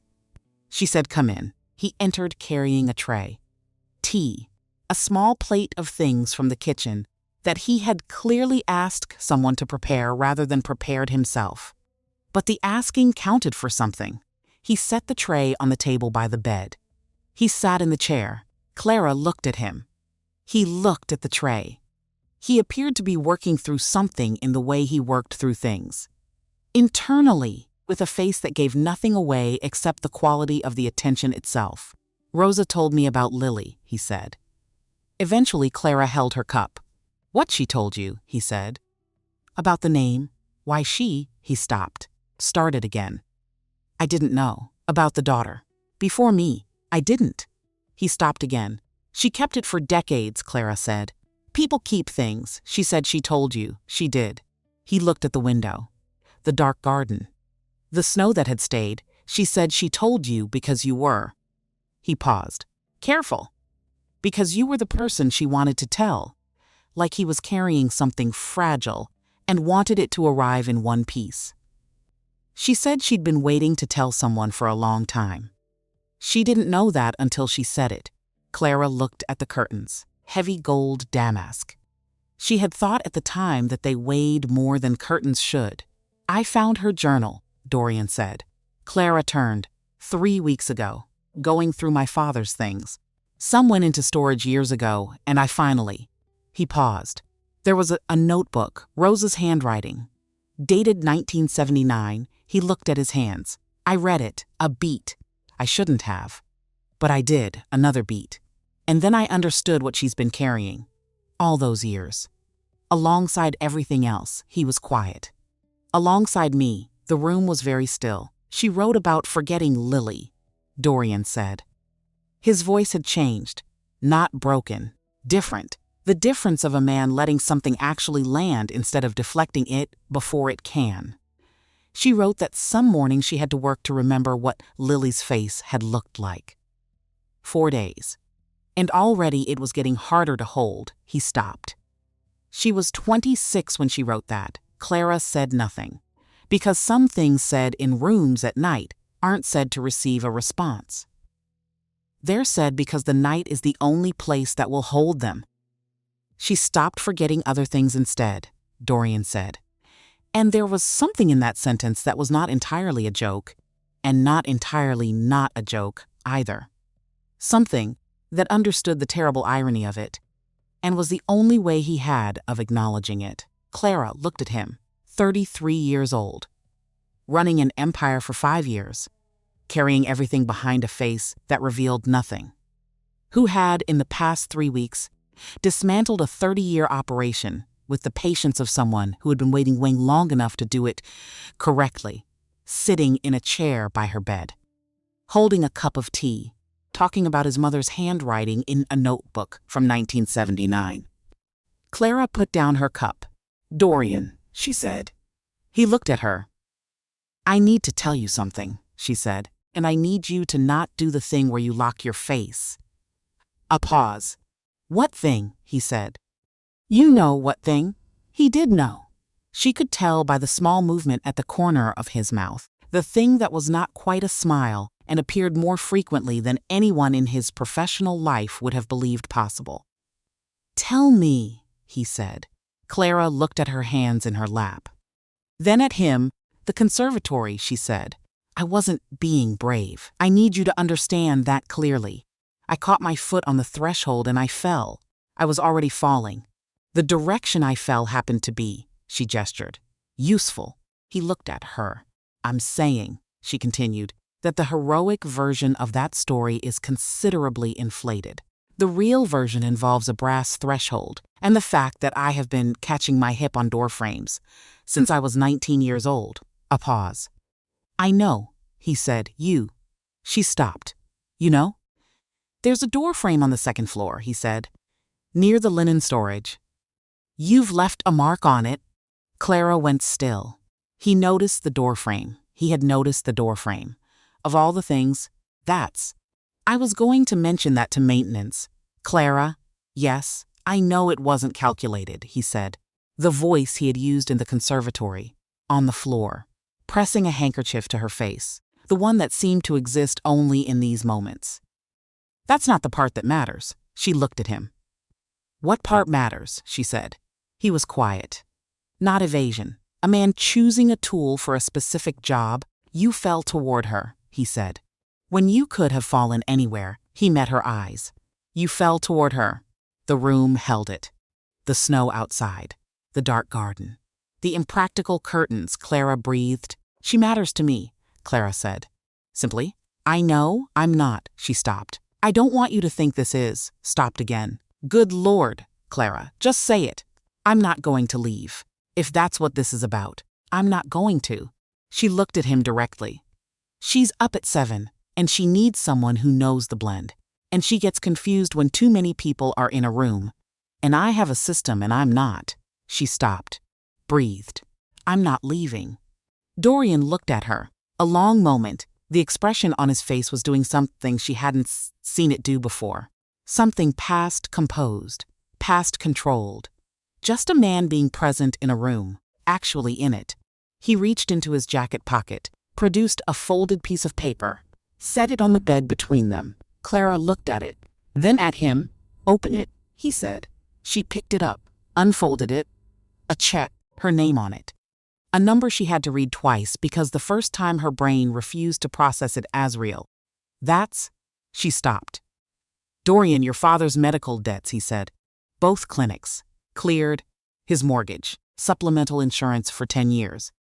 She said, "Come in." He entered carrying a tray. Tea, a small plate of things from the kitchen that he had clearly asked someone to prepare rather than prepared himself. But the asking counted for something. He set the tray on the table by the bed. He sat in the chair. Clara looked at him. He looked at the tray. He appeared to be working through something in the way he worked through things. Internally, with a face that gave nothing away except the quality of the attention itself. Rosa told me about Lily, he said. Eventually, Clara held her cup. What she told you, he said. About the name. Why he stopped. Started again. I didn't know. About the daughter. Before me, I didn't. He stopped again. She kept it for decades, Clara said. People keep things. She said she told you. She did. He looked at the window. The dark garden. The snow that had stayed. She said she told you because you were. He paused. Careful. Because you were the person she wanted to tell. Like he was carrying something fragile and wanted it to arrive in one piece. She said she'd been waiting to tell someone for a long time. She didn't know that until she said it. Clara looked at the curtains, heavy gold damask. She had thought at the time that they weighed more than curtains should. I found her journal, Dorian said. Clara turned, 3 weeks ago, going through my father's things. Some went into storage years ago, and I finally... He paused. There was a notebook, Rosa's handwriting. Dated 1979, he looked at his hands. I read it, a beat. I shouldn't have. But I did, another beat. And then I understood what she's been carrying. All those years. Alongside everything else, he was quiet. Alongside me, the room was very still. She wrote about forgetting Lily, Dorian said. His voice had changed. Not broken. Different. The difference of a man letting something actually land instead of deflecting it before it can. She wrote that some morning she had to work to remember what Lily's face had looked like. 4 days. and already it was getting harder to hold. He stopped. She was 26 when she wrote that. Clara said nothing. Because some things said in rooms at night aren't said to receive a response. They're said because the night is the only place that will hold them. She stopped forgetting other things instead, Dorian said. And there was something in that sentence that was not entirely a joke, and not entirely not a joke either. Something that understood the terrible irony of it, and was the only way he had of acknowledging it. Clara looked at him, 33 years old, running an empire for 5 years, carrying everything behind a face that revealed nothing, who had, in the past 3 weeks, dismantled a 30-year operation with the patience of someone who had been waiting long enough to do it correctly, sitting in a chair by her bed, holding a cup of tea, talking about his mother's handwriting in a notebook from 1979. Clara put down her cup. "Dorian," she said. He looked at her. "I need to tell you something," she said, "and I need you to not do the thing where you lock your face." A pause. "What thing?" he said. "You know what thing." He did know. She could tell by the small movement at the corner of his mouth, the thing that was not quite a smile and appeared more frequently than anyone in his professional life would have believed possible. "Tell me," he said. Clara looked at her hands in her lap. Then at him. "The conservatory," she said. "I wasn't being brave. I need you to understand that clearly. I caught my foot on the threshold and I fell. I was already falling. The direction I fell happened to be," she gestured, "useful." He looked at her. "I'm saying," she continued, "that the heroic version of that story is considerably inflated. The real version involves a brass threshold and the fact that I have been catching my hip on door frames since I was 19 years old." A pause. "I know," he said. "You." She stopped. "You know?" "There's a door frame on the second floor," he said, "near the linen storage. You've left a mark on it." Clara went still. He noticed the door frame. He had noticed the door frame. Of all the things, that's. "I was going to mention that to maintenance." "Clara, yes, I know it wasn't calculated," he said. The voice he had used in the conservatory, on the floor, pressing a handkerchief to her face, the one that seemed to exist only in these moments. "That's not the part that matters." She looked at him. "What part matters?" she said. He was quiet. "Not evasion. A man choosing a tool for a specific job. You fell toward her," he said. "When you could have fallen anywhere." He met her eyes. "You fell toward her." The room held it. The snow outside. The dark garden. The impractical curtains. Clara breathed. "She matters to me," Clara said. Simply. "I know I'm not." She stopped. "I don't want you to think this is." Stopped again. "Good Lord, Clara, just say it. I'm not going to leave. If that's what this is about, I'm not going to." She looked at him directly. "She's up at 7, and she needs someone who knows the blend. And she gets confused when too many people are in a room. And I have a system and I'm not." She stopped. Breathed. "I'm not leaving." Dorian looked at her. A long moment. The expression on his face was doing something she hadn't seen it do before. Something past composed, past controlled. Just a man being present in a room, actually in it. He reached into his jacket pocket, produced a folded piece of paper, set it on the bed between them. Clara looked at it, then at him. "Open it," he said. She picked it up, unfolded it. A check, her name on it. A number she had to read twice because the first time her brain refused to process it as real. "That's..." She stopped. "Dorian, your father's medical debts," he said. "Both clinics. Cleared. His mortgage. Supplemental insurance for 10 years.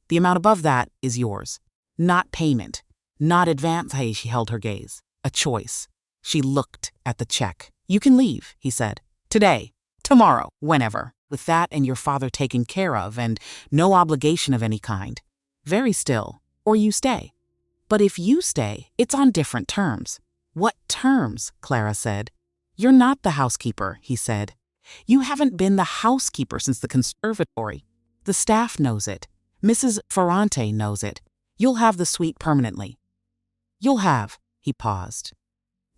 The amount above that is yours. Not payment. Not advance." Hey, she held her gaze. "A choice." She looked at the check. "You can leave," he said. "Today. Tomorrow. Whenever. With that and your father taken care of and no obligation of any kind. Very still. Or you stay. But if you stay, it's on different terms." "What terms?" Clara said. "You're not the housekeeper," he said. "You haven't been the housekeeper since the conservatory. The staff knows it. Mrs. Ferrante knows it. You'll have the suite permanently. You'll have..." He paused.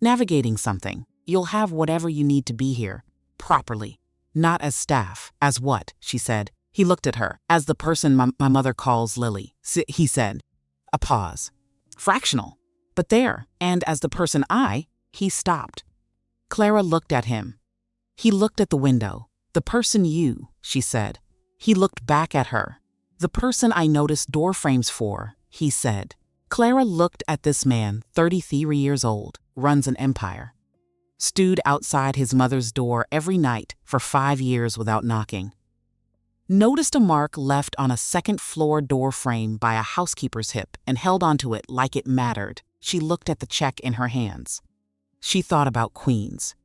"Navigating something." You'll have whatever you need to be here, properly. Not as staff. As what? She said. He looked at her. As the person my mother calls Lily, he said. A pause. Fractional. But there. And as the person he stopped. Clara looked at him. He looked at the window. The person you, she said. He looked back at her. The person I noticed door frames for, he said. Clara looked at this man, 33 years old, runs an empire. Stewed outside his mother's door every night for 5 years without knocking. Noticed a mark left on a second-floor door frame by a housekeeper's hip and held onto it like it mattered. She looked at the check in her hands. She thought about Queens,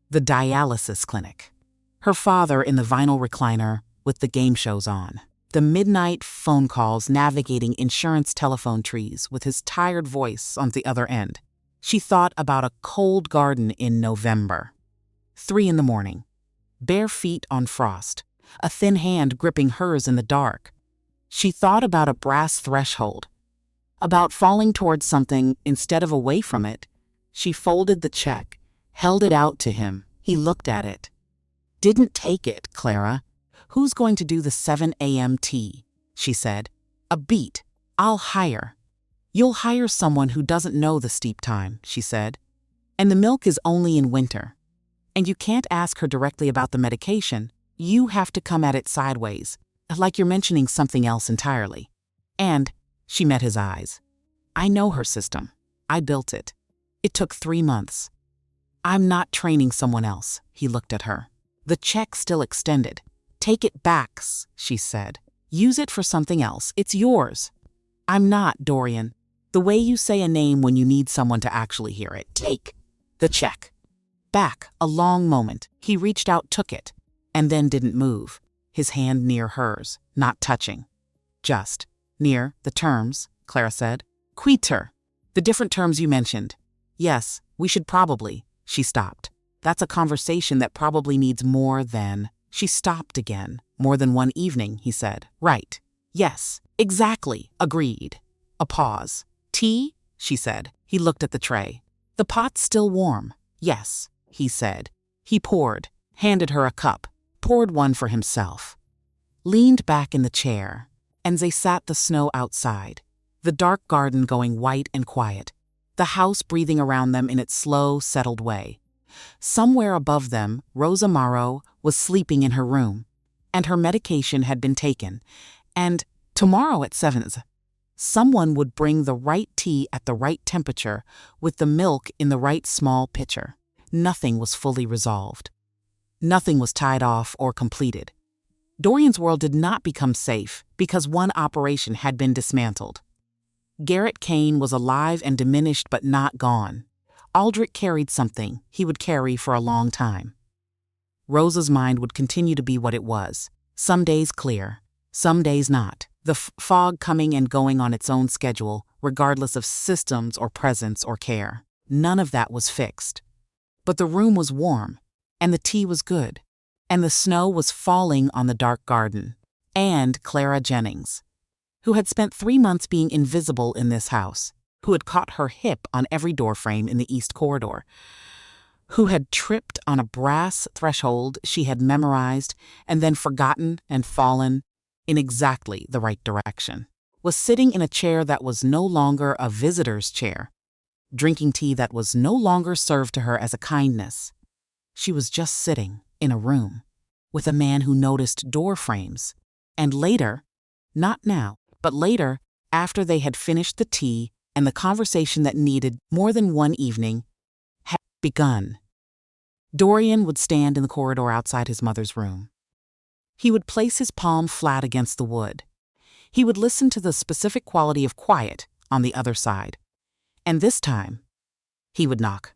the dialysis clinic, her father in the vinyl recliner with the game shows on, the midnight phone calls navigating insurance telephone trees with his tired voice on the other end. She thought about a cold garden in November. 3 a.m, bare feet on frost, a thin hand gripping hers in the dark. She thought about a brass threshold, about falling towards something instead of away from it. She folded the check, held it out to him. He looked at it. Didn't take it, Clara. Who's going to do the 7 a.m. tea? She said. A beat. I'll hire. You'll hire someone who doesn't know the steep time, she said. And the milk is only in winter. And you can't ask her directly about the medication. You have to come at it sideways, like you're mentioning something else entirely. And she met his eyes. I know her system. I built it. It took 3 months. I'm not training someone else, he looked at her. The check still extended. Take it back, she said. Use it for something else. It's yours. I'm not, Dorian. The way you say a name when you need someone to actually hear it. Take the check. Back, a long moment. He reached out, took it, and then didn't move, his hand near hers, not touching. Just near the terms, Clara said. Quitter. The different terms you mentioned. Yes, we should probably. She stopped. That's a conversation that probably needs more than. She stopped again. More than one evening, he said. Right. Yes, exactly. Agreed. A pause. Tea? She said. He looked at the tray. The pot's still warm. Yes, he said. He poured, handed her a cup, poured one for himself. Leaned back in the chair, and they sat the snow outside, the dark garden going white and quiet, the house breathing around them in its slow, settled way. Somewhere above them, Rosa Morrow was sleeping in her room, and her medication had been taken, and tomorrow at 7, someone would bring the right tea at the right temperature with the milk in the right small pitcher. Nothing was fully resolved. Nothing was tied off or completed. Dorian's world did not become safe because one operation had been dismantled. Garrett Kane was alive and diminished but not gone. Aldrich carried something he would carry for a long time. Rosa's mind would continue to be what it was, some days clear, some days not, the fog coming and going on its own schedule, regardless of systems or presence or care. None of that was fixed. But the room was warm, and the tea was good, and the snow was falling on the dark garden. And Clara Jennings, who had spent 3 months being invisible in this house, who had caught her hip on every doorframe in the East Corridor, who had tripped on a brass threshold she had memorized and then forgotten and fallen in exactly the right direction, was sitting in a chair that was no longer a visitor's chair, drinking tea that was no longer served to her as a kindness. She was just sitting in a room with a man who noticed door frames, and later, not now, but later, after they had finished the tea and the conversation that needed more than one evening had begun. Dorian would stand in the corridor outside his mother's room. He would place his palm flat against the wood. He would listen to the specific quality of quiet on the other side. And this time, he would knock.